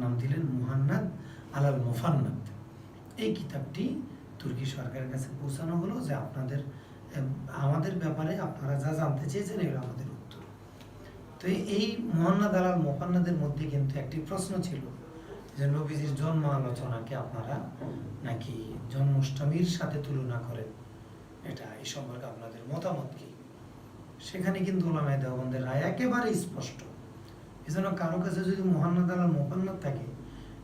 নাম দিলেন মুহান্নাদ আলাল মুফান্নাদ। এই কিতাবটি তুর্কি সরকারের কাছে পৌঁছানো হলো যে আমাদের ব্যাপারে আপনারা যা জানতে চেয়েছেন এগুলো আমাদের উত্তর। তো এই মুহান্নাদ আলাল মুফান্নাদের মধ্যে কিন্তু একটি প্রশ্ন ছিল যে নবীজির জন্ম আলোচনাকে আপনারা নাকি জন্মাষ্টমীর সাথে তুলনা করেন, এটা এই সম্পর্কে আপনাদের মতামত কি? সেখানে কিন্তু উলামায়ে দেওবন্দের রায় একেবারে স্পষ্ট। এজন্য কারো কাছে যদি মুহান্নাদ আলাল মুফান্নাদ থাকে,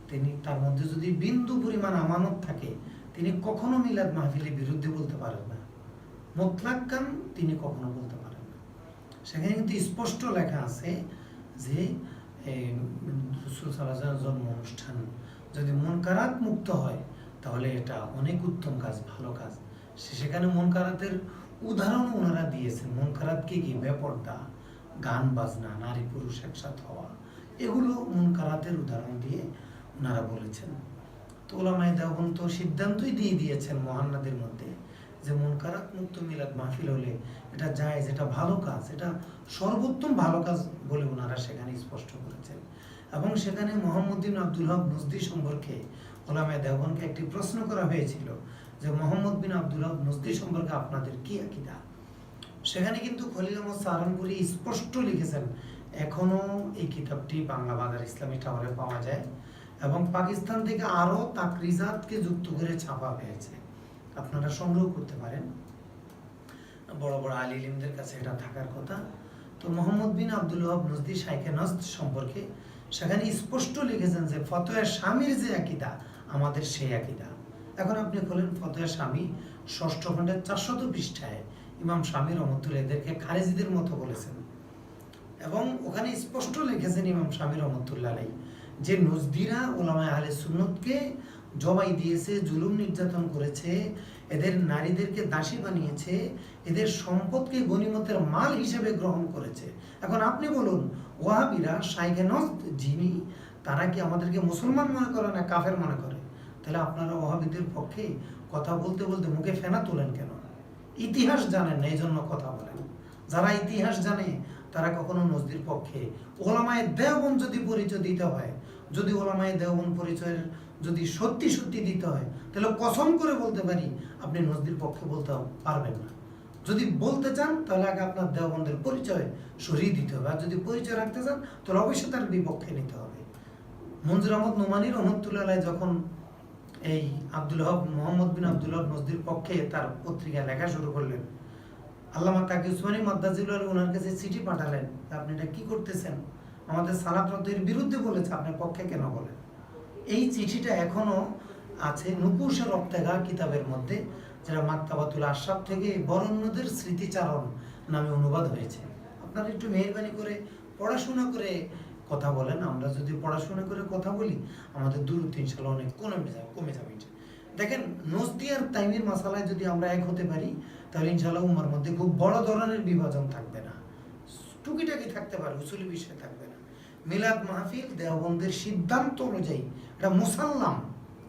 তিনি তার মধ্যে যদি বিন্দু পরিমাণ আমানত থাকে, তিনি কখনো মিলাদ মাহফিলের বিরুদ্ধে বলতে পারেন না। মুতলাক্কান তিনি কখনো বলতে পারেন না। সেখানে কিন্তু স্পষ্ট লেখা আছে যে রাসূল সাল্লাল্লাহু আলাইহি ওয়াসাল্লামের জন্ম অনুষ্ঠান যদি মুনকারাত মুক্ত হয় তাহলে এটা অনেক উত্তম কাজ, ভালো কাজ। সেখানে মুনকারাতের উদাহরণ ওনারা দিয়েছেন। মুনকারাত কি? বেপরদা, গান বাজনা, নারী পুরুষ একসাথে হওয়া, এগুলো মুনকারাতের উদাহরণ দিয়ে ওনারা বলেছেন। তো উলামায়ে দেওবন্দ তো সিদ্ধান্তই দিয়ে দিয়েছেন মুহান্নাদের মধ্যে যে মুনকারাত মুক্ত মিলাদ মাহফিল হলে এটা জায়েজ, এটা ভালো কাজ, এটা সর্বোত্তম ভালো কাজ বলে ওনারা সেখানে স্পষ্ট করেছেন। এবং সেখানে মুহাম্মদ বিন আব্দুল হক নজদি সম্পর্কে উলামায়ে দেওবন্দকে একটি প্রশ্ন করা হয়েছিল যে মুহাম্মদ বিন আব্দুল হক নজদি সম্পর্কে আপনাদের কি আকীদা? সেখানে কিন্তু খলিল আহমদ সাহারানপুরী স্পষ্ট লিখেছেন, এখনো এই কিতাবটি বাংলা বাজার ইসলামী টাওয়ারে পাওয়া যায় এবং পাকিস্তান থেকে আরো তাকরিজাতকে যুক্ত করে ছাপা হয়েছে, আপনারা সংগ্রহ করতে পারেন। বড় বড় আলিমদের কাছে এটা থাকার কথা। তো মুহাম্মদ বিন আব্দুল ওয়াহাব নজদি শাইখে নজদ সম্পর্কে সেখানে স্পষ্ট লিখেছেন যে ফতোয়া শামীর যে আকীদা আমাদের সেই আকীদা। এখন আপনি খোলেন ফতোয়া শামী ৬ষ্ঠ খণ্ডের ৪০০ পৃষ্ঠায় ইমাম শামী রহমতুল্লাহ এদেরকে খারেজিদের মতো বলেছেন এবং ওখানে স্পষ্ট লিখেছেন ইমাম শামী রহমতুল্লাহ আলাইহি যে নজদিরা উলামায়ে আহলে সুন্নতকে জবাই দিয়েছে, জুলুম নির্যাতন করেছে, এদের নারীদেরকে দাসী বানিয়েছে, এদের সম্পদকে গনিমতের মাল হিসেবে গ্রহণ করেছে। এখন আপনি বলুন, ওয়াহাবিরা শাইখে নজদ যিনি, তারা কি আমাদেরকে মুসলমান মনে করে না কাফের মনে করে? তাহলে আপনারা ওয়াহাবিদের পক্ষে কথা বলতে বলতে মুখে ফেনা তোলেন কেন? ইতিহাস জানেন না, এই জন্য কথা বলেন। যারা ইতিহাস জানে তারা কখনো নজদির পক্ষে। উলামায়ে দেওবন্দ যদি পরিচয় দিতে হয়, যদি উলামায়ে দেওবন্দ পরিচয়ের যদি সত্যি সত্যি দিতে হয়, তাহলে কসম করে বলতে পারি আপনি নজদির পক্ষে বলতে পারবেন না। যদি বলতে চান তাহলে আগে আপনার দেওবন্দের পরিচয় সরিয়ে দিতে হবে, আর যদি পরিচয় রাখতে চান তাহলে অবশ্যই তার বিপক্ষে নিতে হবে। মনজুর আহমদ নোমানী রহমতুল্লাহ আলাইহি যখন এই মুহাম্মদ বিন আব্দুল ওয়াহাব নজদির পক্ষে তার পত্রিকায় লেখা শুরু করলেন, আল্লামা তাকি উসমানী মাদ্দাজিলুল ওনার কাছে চিঠি পাঠালেন, আপনি এটা কি করতেছেন? আমাদের সালাফদের বিরুদ্ধে বলেছে, আপনার পক্ষে কেন বলেন? এই চিঠিটা এখনো আছে নুপুসের রপ্তেগা কিতাবের মধ্যে, যেটা মাকতাবাতুল আশরাফ থেকে বরেণ্যদের স্মৃতিচারণ নামে অনুবাদ হয়েছে। আপনারা একটু মেহেরবানি করে পড়াশোনা করে কথা বলেন। আমরা যদি পড়াশোনা করে কথা বলি আমাদের দূরত্ব ইনশাআল্লাহ অনেক কমে যাবে। দেখেন, নজদি আর তাইমির মাসালায় যদি আমরা এক হতে পারি তাহলে ইনশাআল্লাহ উম্মার মধ্যে খুব বড় ধরনের বিভাজন থাকবে না, টুকিটাকি থাকতে পারে, উসুলি বিষয় থাকবে না। মিলাদ মাহফিল দেওবন্দের সিদ্ধান্ত অনুযায়ী এটা মুসাল্লাম,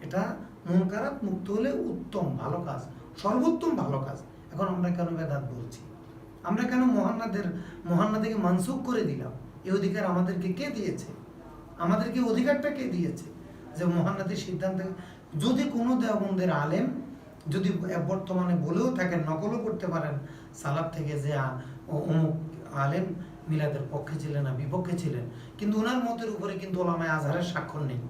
এটা মুনকারাত মুক্ত হলে উত্তম ভালো কাজ, সর্বোত্তম ভালো কাজ। এখন আমরা কেন বেদাত বলছি? আমরা কেন মুহান্নাদকে মানসুখ করে দিলাম? এই অধিকার আমাদেরকে কে দিয়েছে? আমাদেরকে অধিকারটা কে দিয়েছে যে মুহান্নাদের সিদ্ধান্ত? যদি কোনো দেওবন্দের আলেম যদি বর্তমানে বলেও থাকেন, নকলও করতে পারেন সালাফ থেকে যে অমুক আলেম মিলাদের পক্ষে ছিলেন না বিপক্ষে ছিলেন, কিন্তু ওনার মতের উপরে কিন্তু ওলামায়ে আজহারের স্বাক্ষর নেই।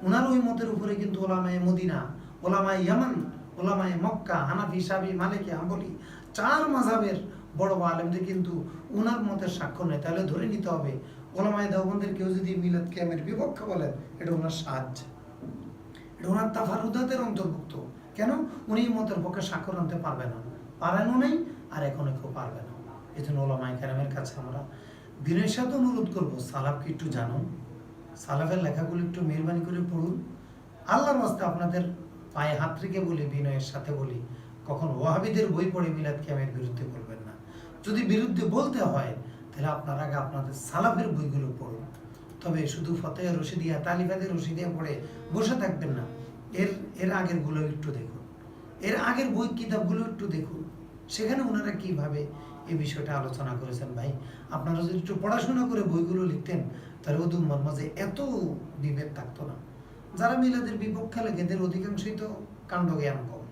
ওনার ওই মতের উপরে কিন্তু ওলামায়ে মদিনা, ওলামায়ে ইয়ামান, ওলামায়ে মক্কা, হানাফি, শাফি, মালিকি, হাম্বলি 4 মাযহাবের বড় বড় আলেমদের কিন্তু ওনার মতের স্বাক্ষর নেই। তাহলে ধরে নিতে হবে ওলামায়ে দেওবন্দের কেউ যদি মিলাদ কিয়ামের বিপক্ষে বলেন এটা ওনার সাহায্য, এটা ওনার তাফারুদাতের অন্তর্ভুক্ত। কেন? উনি মতের পক্ষে স্বাক্ষর আনতে পারবে না, পারেনও নেই, আর এখনো কেউ পারবে না। এই জন্য ওলামায়ে কেরামের কাছে আমরা বিনয়ের সাথে অনুরোধ করবো, সালাফকে একটু জানুন, সালাফের লেখাগুলো একটু মেহরবানি করে পড়ুন। আল্লাহর রাস্তে আপনাদের পায়ে হাত রেখে বলি, বিনয়ের সাথে বলি, কখন ওয়াহাবিদের বই পড়ে মিলাদ কিয়ামের বিরুদ্ধে বলবেন না। যদি বিরুদ্ধে বলতে হয় তাহলে আপনার আগে আপনাদের সালাফের বইগুলো পড়ুন। তবে শুধু ফতোয়া রশিদিয়া, তালিফাতে রশিদিয়া পড়ে বসে থাকবেন না। এর আগের গুলো একটু দেখুন, এর আগের বই কিতাবগুলো একটু দেখুন, সেখানে ওনারা কিভাবে এই বিষয়টা আলোচনা করেছেন। ভাই আপনারা যদি একটু পড়াশোনা করে বইগুলো লিখতেন তাহলে উম্মার মাঝে এত বিভেদ থাকতো না। যারা মিলাদের বিপক্ষে লেগে এদের অধিকাংশই তো কাণ্ড জ্ঞান কম,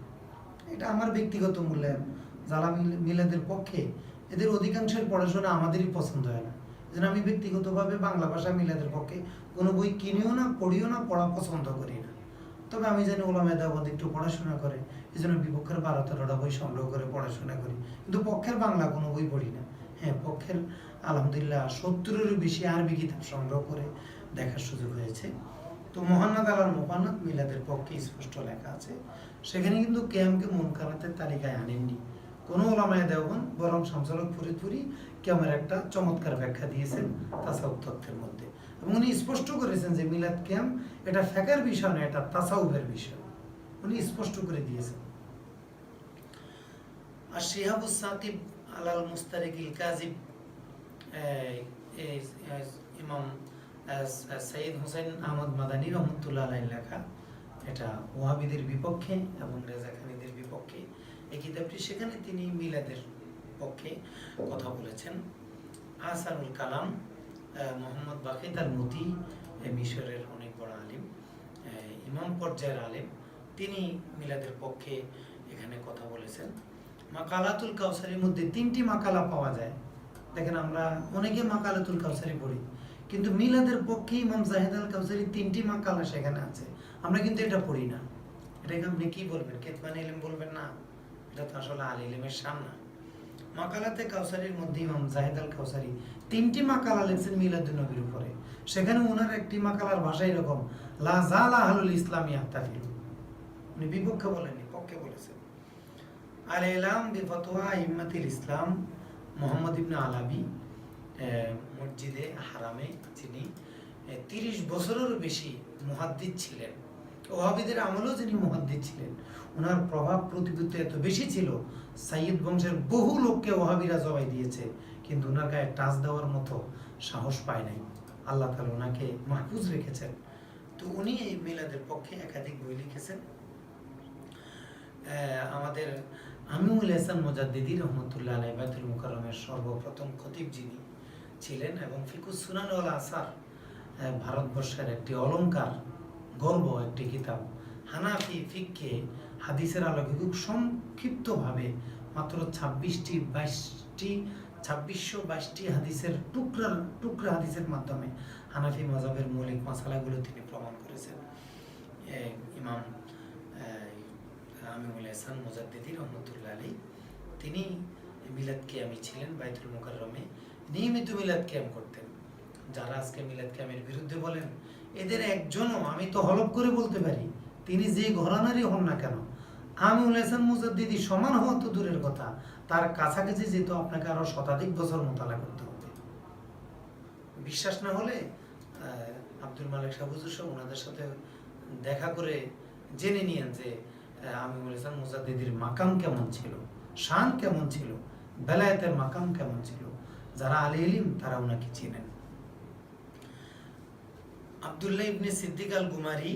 এটা আমার ব্যক্তিগত মূল্যায়ন। যারা মিলাদের পক্ষে এদের অধিকাংশের পড়াশোনা আমাদেরই পছন্দ হয় না। যেন আমি ব্যক্তিগতভাবে বাংলা ভাষা মিলাদের পক্ষে কোনো বই কিনিও না, পড়িও না, পড়া পছন্দ করি না। তবে আমি জানি ওলামায়ে দেওবন্দ একটু পড়াশোনা করে, এই জন্য বিপক্ষের 12-13টা বই সংগ্রহ করে পড়াশোনা করি, কিন্তু পক্ষের বাংলা কোনো বই পড়ি না। হ্যাঁ, পক্ষের আলহামদুলিল্লাহ 70-এরও বেশি আরবি কিতাব সংগ্রহ করে দেখার সুযোগ হয়েছে। তো মুহান্নাদ আলাল মুফান্নাদ মিলাদের পক্ষে স্পষ্ট লেখা আছে। সেখানে কিন্তু কিয়ামকে মুনকারাতের তালিকায় আনেননি কোনো ওলামায়ে দেওবন্দ, বরং শামসুল হক ফরিদপুরি কিয়ামের একটা চমৎকার ব্যাখ্যা দিয়েছেন তাসাউফ তত্ত্বের মধ্যে, এবং উনি স্পষ্ট করেছেন যে মিলাদ কিয়াম এটা ফিকহের বিষয় না, এটা তাসাউফের বিষয়, উনি স্পষ্ট করে দিয়েছেন। আর শিহাবুস সাকিব আলাল মুস্তারিকিল কাযিব, ইমাম সৈয়দ হোসেন আহমদ মাদানী রহমতুল্লাহ আলাইহির লেখা, এটা ওয়াহাবিদের বিপক্ষে এবং রেজাখানীদের বিপক্ষে এই কিতাবটি। সেখানে তিনি মিলাদের পক্ষে কথা বলেছেন। আহসানুল কালাম মোহাম্মদ বাকিত আল মুতি, মিশরের অনেক বড় আলিম, ইমাম পর্যায়ের আলিম, তিনি মিলাদের পক্ষে এখানে কথা বলেছেন। মাকালাতুল কাউসারির মধ্যে 3টি মাকালা পাওয়া যায়। দেখেন আমরা অনেকে মাকালাতুল কাউসারি পড়ি, কিন্তু মিলাদের পক্ষে ইমাম জাহিদ আল কাউসারি 3টি মাকালা সেখানে আছে, আমরা কিন্তু এটা পড়ি না। এটাকে আপনি কি বলবেন, কেতমান ইলম বলবেন না? এটা তো আসলে আল ইলমের শান না। মাকালাতে কাউসারির মধ্যে ইমাম জাহিদ আল কাউসারি 3টি মাকালা লিখছেন মিলাদুন নবীর উপরে। সেখানে ওনার একটি মাকালার ভাষা এরকম, লা জালা আহলুল ইসলাম ইয়াহতাফিলু, উনি বিপক্ষে বলেননি, পক্ষে বলেছেন। আল ইলাম বিফতওয়া ইম্মাতিল ইসলাম, মুহাম্মদ ইবনে আলাবি, মসজিদে হারামে যিনি 30 বছরেরও বেশি মুহাদ্দিস ছিলেন, ওয়াহাবিদের আমলেও যিনি মুহাদ্দিস ছিলেন, ওনার প্রভাব প্রতিপত্তি এত বেশি ছিল, সাইয়্যিদ বংশের বহু লোককে ওয়াহাবিরা জবাই দিয়েছে, কিন্তু ওনার গায়ে টাচ দেওয়ার মতো সাহস পায় নাই। আল্লাহ তাআলা ওনাকে মাহফুজ রেখেছেন। তো উনি এই মিলাদের পক্ষে একাধিক বই লিখেছেন। আমাদের আমিনুল হাসান মুজাদ্দিদি রহমতুল্লাহ আলাইহি বাইতুল মুকাররমের সর্বপ্রথম খতিব যিনি ছিলেন, এবং ফিকুস সুনান ওয়াল আসার ভারতবর্ষের একটি অলংকার, গর্ব একটি কিতাব। হানাফি ফিককে হাদিসের আলোকে খুব সংক্ষিপ্তভাবে মাত্র 2622টি হাদিসের টুকরা হাদিসের মাধ্যমে হানাফি মাযহাবের মৌলিক মাসালাগুলো তিনি প্রমাণ করেছেন। ইমাম আমিনুল হাসান মুজাদ্দিদি রহমতুল্লাহ আলাইহি, তিনি মিলাদ কিয়ামি ছিলেন বাইতুল মুকাররমে, নিয়মিত মিলাদ কিয়াম করতেন। যারা আজকে মিলাদ কিয়ামের বিরুদ্ধে বলেন, এদের একজনও আমি তো হলফ করে বলতে পারি, তিনি যে ঘরানারই হন না কেন, আমিনুল হাসান মুজাদ্দিদি সমান হওয়া তো দূরের কথা, তার কাছাকাছি যেত আপনাকে আরো শতাধিক বছর মোতালা করতে হবে। বিশ্বাস না হলে আব্দুল মালিক সাহেব হুজুর সাহেব ওনাদের সাথে দেখা করে জেনে নিয়েন যে আমিনুল হাসান মুজাদ্দিদির মাকাম কেমন ছিল, শান কেমন ছিল, বেলায়েতের মাকাম কেমন ছিল। যারা আলে ইলম তারা ওনাকে চিনেন। আব্দুল্লাহ ইবনে সিদ্দিক আল গুমারি,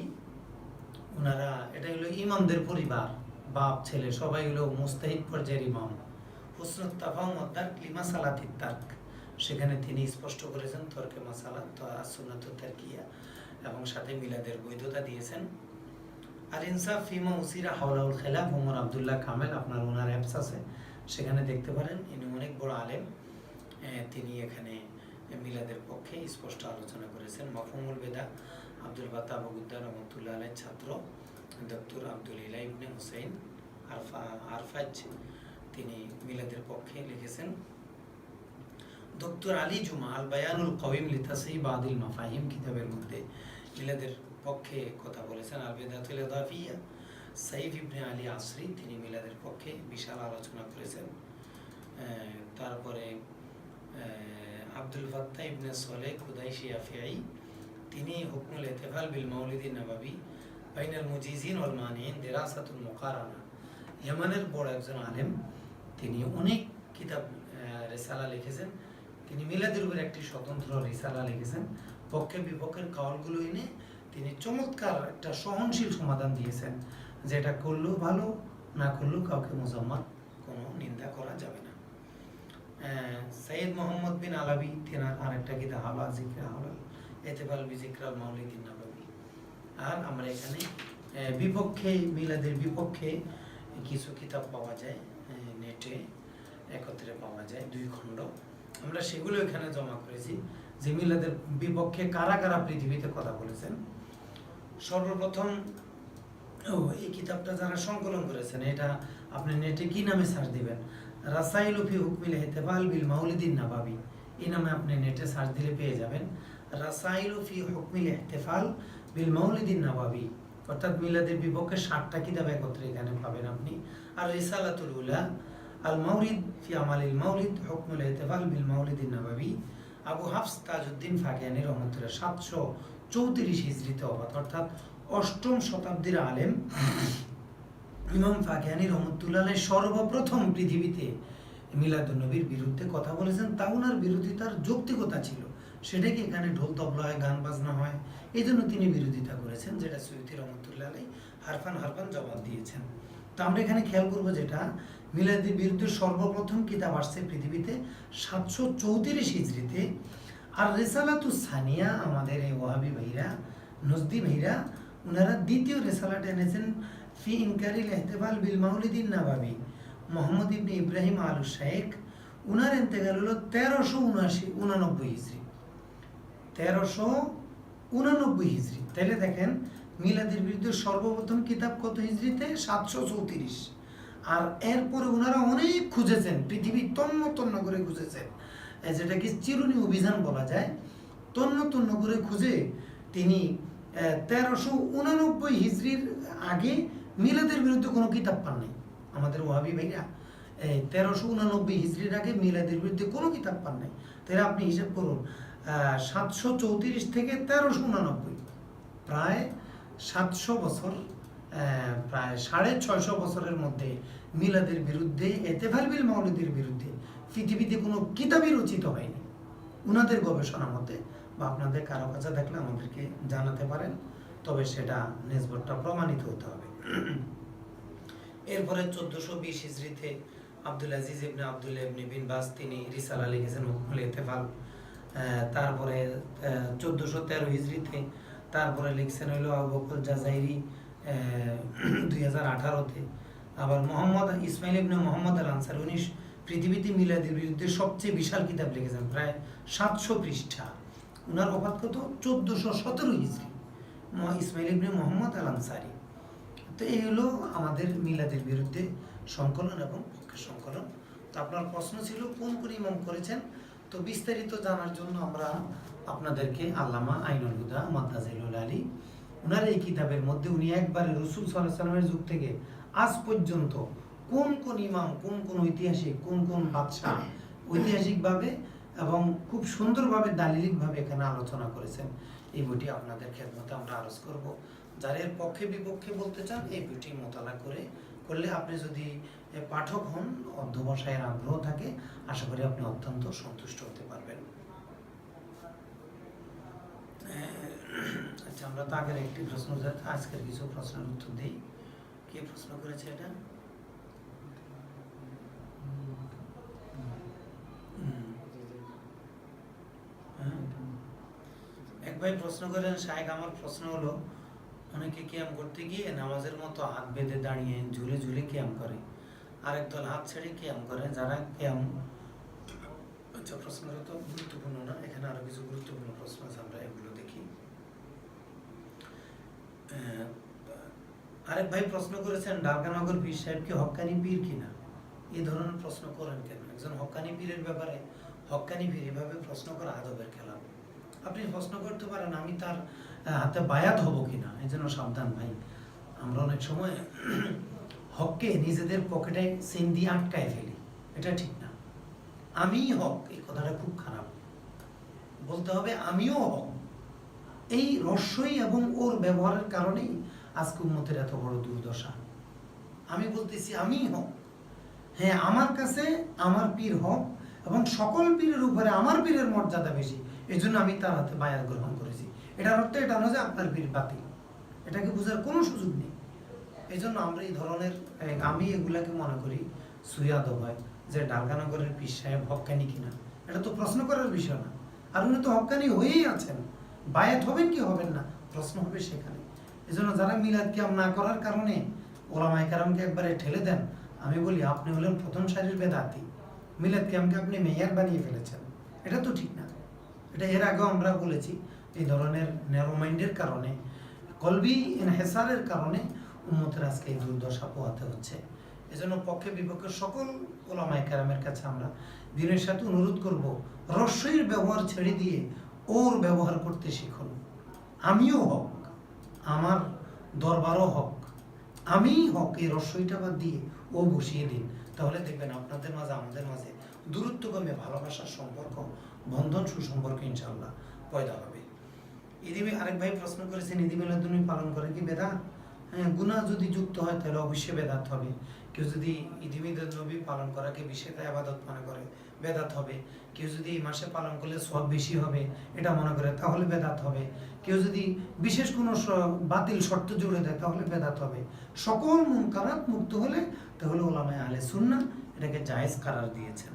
ওনারা এটা হলো ইমামদের পরিবার, বাপ ছেলে সবাই হলো মুস্তাহিদ পর্যায়ের ইমাম। হুসনুত তাফাহুম ওয়াদ দারক লিমাসালাতিত তারক, সেখানে তিনি স্পষ্ট করেছেন তর্কে মাসালা সুন্নাতুত তারকিয়া, এবং সাথে মিলাদের বৈধতা দিয়েছেন। আল ইনসাফ ফিমা উসিরা হাওলাউল খিলাফ, ওমর আব্দুল্লাহ কামেল, আপনার ওনার অ্যাপস আছে, সেখানে দেখতে পারেন। ইনি অনেক বড় আলেম, তিনি এখানে মিলাদের পক্ষে স্পষ্ট আলোচনা করেছেন। মাফহুমুল বেদা আব্দুল বাত্তা বগুদ্দার রহমতুল্লাহ আলাইহির ছাত্র ডক্টর আব্দুল ইলা ইবনে হুসাইন আরফাজ, তিনি মিলাদের পক্ষে লিখেছেন। ডক্টর আলী জুমা আল বায়ানুল কওয়িম লিতাসহিহ বাদিল মাফাহিম কিতাবের মধ্যে মিলাদের পক্ষে কথা বলেছেন। আল বিদাতুল ইদাফিয়া সাইফ ইবনে আলী আসরি, তিনি মিলাদের পক্ষে বিশাল আলোচনা করেছেন। তারপরে আব্দুল ফাত্তাহ ইবনে সলেহ খুদাইশি আফিয়াই, তিনি হুকমুল ইতিফাল বিল মাউলিদিন নববী বাইনাল মুজিজিন ওয়াল মানিন দিরাসাতুল মুকারানা, ইয়ামানের বড় একজন আলেম, তিনি অনেক কিতাব রিসালা লিখেছেন। তিনি মিলাদের উপর একটি স্বতন্ত্র রিসালা লিখেছেন। পক্ষে বিপক্ষের কাওয়ালগুলো এনে তিনি চমৎকার একটা সহনশীল সমাধান দিয়েছেন, যেটা করলেও ভালো, না করলেও কাউকে মুজাম্মাত কোনো নিন্দা করা যাবে না। সৈয়দ মোহাম্মদ বিন আলাবি তেনার আরেকটা কিতাব হাওলা জিকরা হাওলা এতেফাল বিজিকরাল মাউলিদিন নববী। আর আমরা এখানে বিপক্ষে মিলাদের বিপক্ষে কিছু কিতাব পাওয়া যায়, নেটে একত্রে পাওয়া যায় 2 খণ্ড। আমরা সেগুলো এখানে জমা করেছি যে মিলাদের বিপক্ষে কারা কারা পৃথিবীতে কথা বলেছেন। সর্বপ্রথম এই কিতাবটা যারা সংকলন করেছেন, এটা আপনি নেটে কি নামে সার্চ দিবেন, রাসাইলু ফি হুকমিল ইহতিফাল বিল মাউলিদিন নববী, এই নামে আপনি নেটে সার্চ দিলে পেয়ে যাবেন। রাসাইলু ফি হুকমিল ইহতিফাল বিল মাউলিদিন নববী, অর্থাৎ মিলাদের বিপক্ষে 60টা কিতাব একত্রে এখানে পাবেন আপনি। আর রিসালাতুল উলা আল মাউলিদ ফি আমালিল মাউলিদ হুকমুল ইহতিফাল বিল মাউলিদিন নববী, আবু হাফস তাজউদ্দিন ফাকিয়ানী রহমাতুল্লাহ 734 হিজরিতে ওফাত, অর্থাৎ 8ম শতাব্দীর আলেম ইমাম ফাকিয়ানী রহমাতুল্লাহ সর্বপ্রথম পৃথিবীতে মিলাদুন্নবীর বিরুদ্ধে কথা বলেছেন। তা ওনার বিরোধিতার যৌক্তিকতা ছিল, সেটাকে এখানে ঢোল তবলা হয়, গান বাজনা হয়, এই জন্য তিনি বিরোধিতা করেছেন, যেটা সৈয়দী রহমতুল্লাহ হারফান জবাব দিয়েছেন। তো আমরা এখানে খেয়াল করবো যেটা মিলাদের বিরুদ্ধে সর্বপ্রথম কিতাব আসছে পৃথিবীতে 734 হিজরিতে। আর রেসালাতুস সানিয়া আমাদের এই ওয়াহাবি ভাইরা, নজদি ভাইরা, ওনারা দ্বিতীয় রেসালাটা এনেছেন ফি ইনকারিল ইহতিফাল বিল মাউলিদিন নববী, মোহাম্মদ ইবনে ইব্রাহিম আল শাইখ, উনার ইন্তেকাল হলো 1389 হিজরি, 1389 হিজরি। তাহলে দেখেন মিলাদের বিরুদ্ধে সর্বপ্রথম কিতাব কত হিজরিতে, 734। আর এরপরে ওনারা অনেক খুঁজেছেন, পৃথিবী তন্ন তন্ন করে খুঁজেছেন, যেটাকে চিরুনি অভিযান বলা যায়। তন্ন তন্ন করে খুঁজে তিনি 1389 হিজরির আগে মিলাদের বিরুদ্ধে কোনো কিতাব পান নাই। আমাদের ওয়াহাবি ভাইরা 1389 হিজরির আগে মিলাদের বিরুদ্ধে কোনো কিতাব পান নাই। তাহলে আপনি হিসাব করুন, 734 থেকে 1389, প্রায় 700 বছর, প্রায় 650 বছরের মধ্যে মিলাদের বিরুদ্ধে ইহতিফাল বিল মাউলিদের বিরুদ্ধে পৃথিবীতে কোনো কিতাবই রচিত হয়নি উনাদের গবেষণা মতে। বা আপনাদের কারো কাছে দেখলে আমাদেরকে জানাতে পারেন, তবে সেটা নিসবতটা প্রমাণিত হতে হবে। এরপরে 1420 হিজরিতে আব্দুল আজিজ ইবনে আব্দুল্লাহ ইবনে বিন বাস তিনি রিসালা লিখেছেন হুকমুল ইহতিফাল। তারপরে 1413 হিজরিতে তারপরে লিখছেন হইল আবু বকর জাজাইরি 2018-তে। আবার মোহাম্মদ ইসমাইল ইবনে মোহাম্মদ আল আনসারী, উনি পৃথিবীতে মিলাদের বিরুদ্ধে সবচেয়ে বিশাল কিতাব লিখেছেন, প্রায় 700 পৃষ্ঠা। উনার ওফাত কত, 1417 হিজরি, ইসমাইল ইবনে মোহাম্মদ আল আনসারী। তো এই হলো আমাদের মিলাদের বিরুদ্ধে সংকলন এবং পক্ষে সংকলন। তো আপনার প্রশ্ন ছিল কোন কোন ইমাম করেছেন, তো বিস্তারিত জানার জন্য আমরা আপনাদেরকে আল্লামা আইনুল হুদা মাদ্দাজিলুল আলী, উনার এই কিতাবের মধ্যে উনি একবারে রাসূল সাল্লাল্লাহু আলাইহি ওয়াসাল্লামের যুগ থেকে আজ পর্যন্ত কোন কোন ইমাম, কোন কোন ঐতিহাসিক, কোন কোন বাদশাহ ঐতিহাসিকভাবে এবং খুব সুন্দরভাবে দালিলিকভাবে এখানে আলোচনা করেছেন, এই বইটি আপনাদের খেদমতে আমরা আরজ করব। যারা এর পক্ষে বিপক্ষে বলতে চান এই বইটি মোতালা করলে আপনি যদি পাঠক হন, অধ্যবসায়ের আগ্রহ থাকে, আশা করি আপনি অত্যন্ত সন্তুষ্ট হতে পারবেন। আচ্ছা, আমরা তো আগের একটি প্রশ্ন, আজকের কিছু প্রশ্নের উত্তর দিই। কে প্রশ্ন করেছে এটা? এক ভাই প্রশ্ন করেন, শায়েখ আমার প্রশ্ন হলো, অনেকে কিয়াম করতে গিয়ে নামাজের মতো হাত বেঁধে দাঁড়িয়ে ঝুলে ঝুলে কিয়াম করে, আরেক দল হাত ছেড়ে কিয়াম করে, যারা কিয়াম। আচ্ছা, প্রশ্নটা তো গুরুত্বপূর্ণ না, এখানে আরো কিছু গুরুত্বপূর্ণ প্রশ্ন আছে, আমরা এগুলো দেখি। আরেক ভাই প্রশ্ন করেছেন, ডালকানগর পীর সাহেব কি হক্কানি পীর কিনা? এই ধরনের প্রশ্ন করেন কেন? একজন হক্কানি পীরের ব্যাপারে হক্কানি পীর এভাবে প্রশ্ন করা আদবের খেলাফ। আপনি প্রশ্ন করতে পারেন আমি তার হাতে বায়াত হব কিনা, এই জন্য সাবধান ভাই। আমরা অনেক সময় হককে নিজেদের পকেটে সিন দিয়ে আটকায় ফেলি, এটা ঠিক না। আমি হক, এই কথাটা খুব খারাপ। বলতে হবে আমিও হক। এই রস্যই এবং ওর ব্যবহারের কারণেই আজকে উম্মতের এত বড় দুর্দশা। আমি বলতেছি আমি হক, হ্যাঁ আমার কাছে আমার পীর হক এবং সকল পীরের উপরে আমার পীরের মর্যাদা বেশি, এই জন্য আমি তার হাতে বায়াত গ্রহণ করেছি। এটার অর্থ এটা নয় যে আপনার পীর বাতিল, এটাকে বোঝার কোনো সুযোগ নেই। এই জন্য আমরা এই ধরনের, আমি এগুলাকে মনে করি সুয়াদ হয়। যে ডালখানগরের পীর সাহেব হক্কানি কিনা, এটা তো প্রশ্ন করার বিষয় না। আর উনি তো হক্কানি হয়েই আছেন, বায়াত হবেন কি হবেন না, প্রশ্ন হবে সেখানে। এই জন্য যারা মিলাদ কিয়াম না করার কারণে ওলামায়ে কেরামকে একবারে ঠেলে দেন, আমি বলি আপনি হলেন প্রথম সারির বেদাতি। মিলাদ কিয়ামকে আপনি মেয়ার বানিয়ে ফেলেছেন, এটা তো ঠিক না। এটা এর আগেও আমরা বলেছি, এই ধরনের ন্যারো মাইন্ডের কারণে, কলবি ইনহেসারের কারণে উম্মতের আজকে এই দুর্দশা পোহাতে হচ্ছে। এজন্য পক্ষে বিপক্ষে সকল ওলামায়ে কেরামের কাছে আমরা দিনের সাথে অনুরোধ করব, রস্যইর ব্যবহার ছেড়ে দিয়ে ওর ব্যবহার করতে শিখুন। আমিও হক, আমার দরবারও হক, আমি হক, এই রস্যইটা বাদ দিয়ে ও বসিয়ে দিন। তাহলে দেখবেন আপনাদের মাঝে আমাদের মাঝে দূরত্ব কমে ভালোবাসার সম্পর্ক, বন্ধন, সুসম্পর্ক ইনশাআল্লাহ পয়দা হবে। আরেক ভাই প্রশ্ন করেছেন, ঈদ মিলাদুন্নবী পালন করে কি বেদাত? হ্যাঁ, গুনাহ যদি যুক্ত হয় তাহলে অবশ্যই বেদাত হবে। কেউ যদি ঈদ মিলাদুন্নবী পালন করাকে বিশেষ ইবাদত মনে করে, বেদাত হবে। কেউ যদি এই মাসে পালন করলে সওয়াব বেশি হবে এটা মনে করে, তাহলে বেদাত হবে। কেউ যদি বিশেষ কোনো বাতিল শর্ত জুড়ে দেয় তাহলে বেদাত হবে। সকল মুনকারাত মুক্ত হলে তাহলে ওলামায়ে আহলে সুন্নাহ এটাকে জায়েজ করার দিয়েছেন।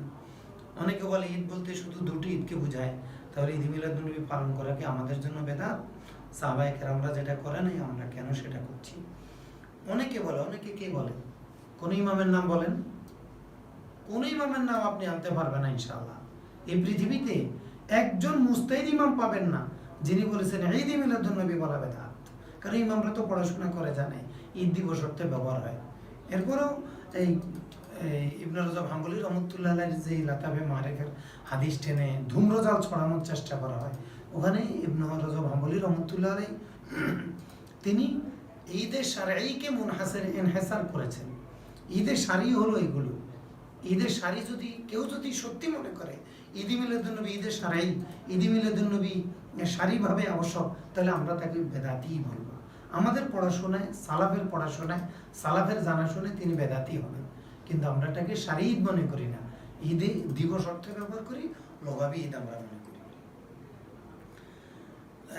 অনেকে বলে ঈদ বলতে শুধু দুটি ঈদকে বোঝায়, তাহলে ঈদ মিলাদুন্নবী পালন করা কি আমাদের জন্য বেদাত? সাহাবায়ে কেরামরা যেটা করে নাই আমরা কেন সেটা করছি? অনেকে বলে, অনেকে কে বলে? কোন ইমামের নাম বলেন? কোন ইমামের নাম আপনি আনতে পারবেন না ইনশাআল্লাহ। এই পৃথিবীতে একজন মুস্তাহিদ ইমাম পাবেন না যিনি বলেছেন ঈদ মিলাদুন্নবী বলা বেদাত। কারণ ইমামরা তো পড়াশোনা করে জানে ঈদ দিবস অর্থে ব্যবহার হয়। এরপরেও এই ইবনে রজব হাম্বলী রহমতুল্লাহ আলাইহির যে লাতাবে মারিফের হাদিস টেনে ধূম্রজাল ছড়ানোর চেষ্টা করা হয়, ওখানে ইবনে রজব হাম্বলী রহমতুল্লাহ আলাইহি তিনি ঈদে শারঈকে ইনহেসার করেছেন। ঈদে শারঈ হলো এগুলো। ঈদের শাড়ি যদি কেউ যদি সত্যি মনে করে ঈদ মিলাদুন্নবী ঈদের শাড়ি, ঈদ মিলাদুন্নবী শাড়িভাবে আবশ্যক, তাহলে আমরা তাকে বেদাতিই বলবো। আমাদের পড়াশোনায়, সালাফের পড়াশোনায়, সালাফের জানাশোনে তিনি বেদাতি হবেন, কিন্তু আমরা তাকে শাড়ি ঈদ মনে করি না, ঈদে দিবস অর্থে ব্যবহার করি, লোগাবি ঈদ আমরা মনে করি।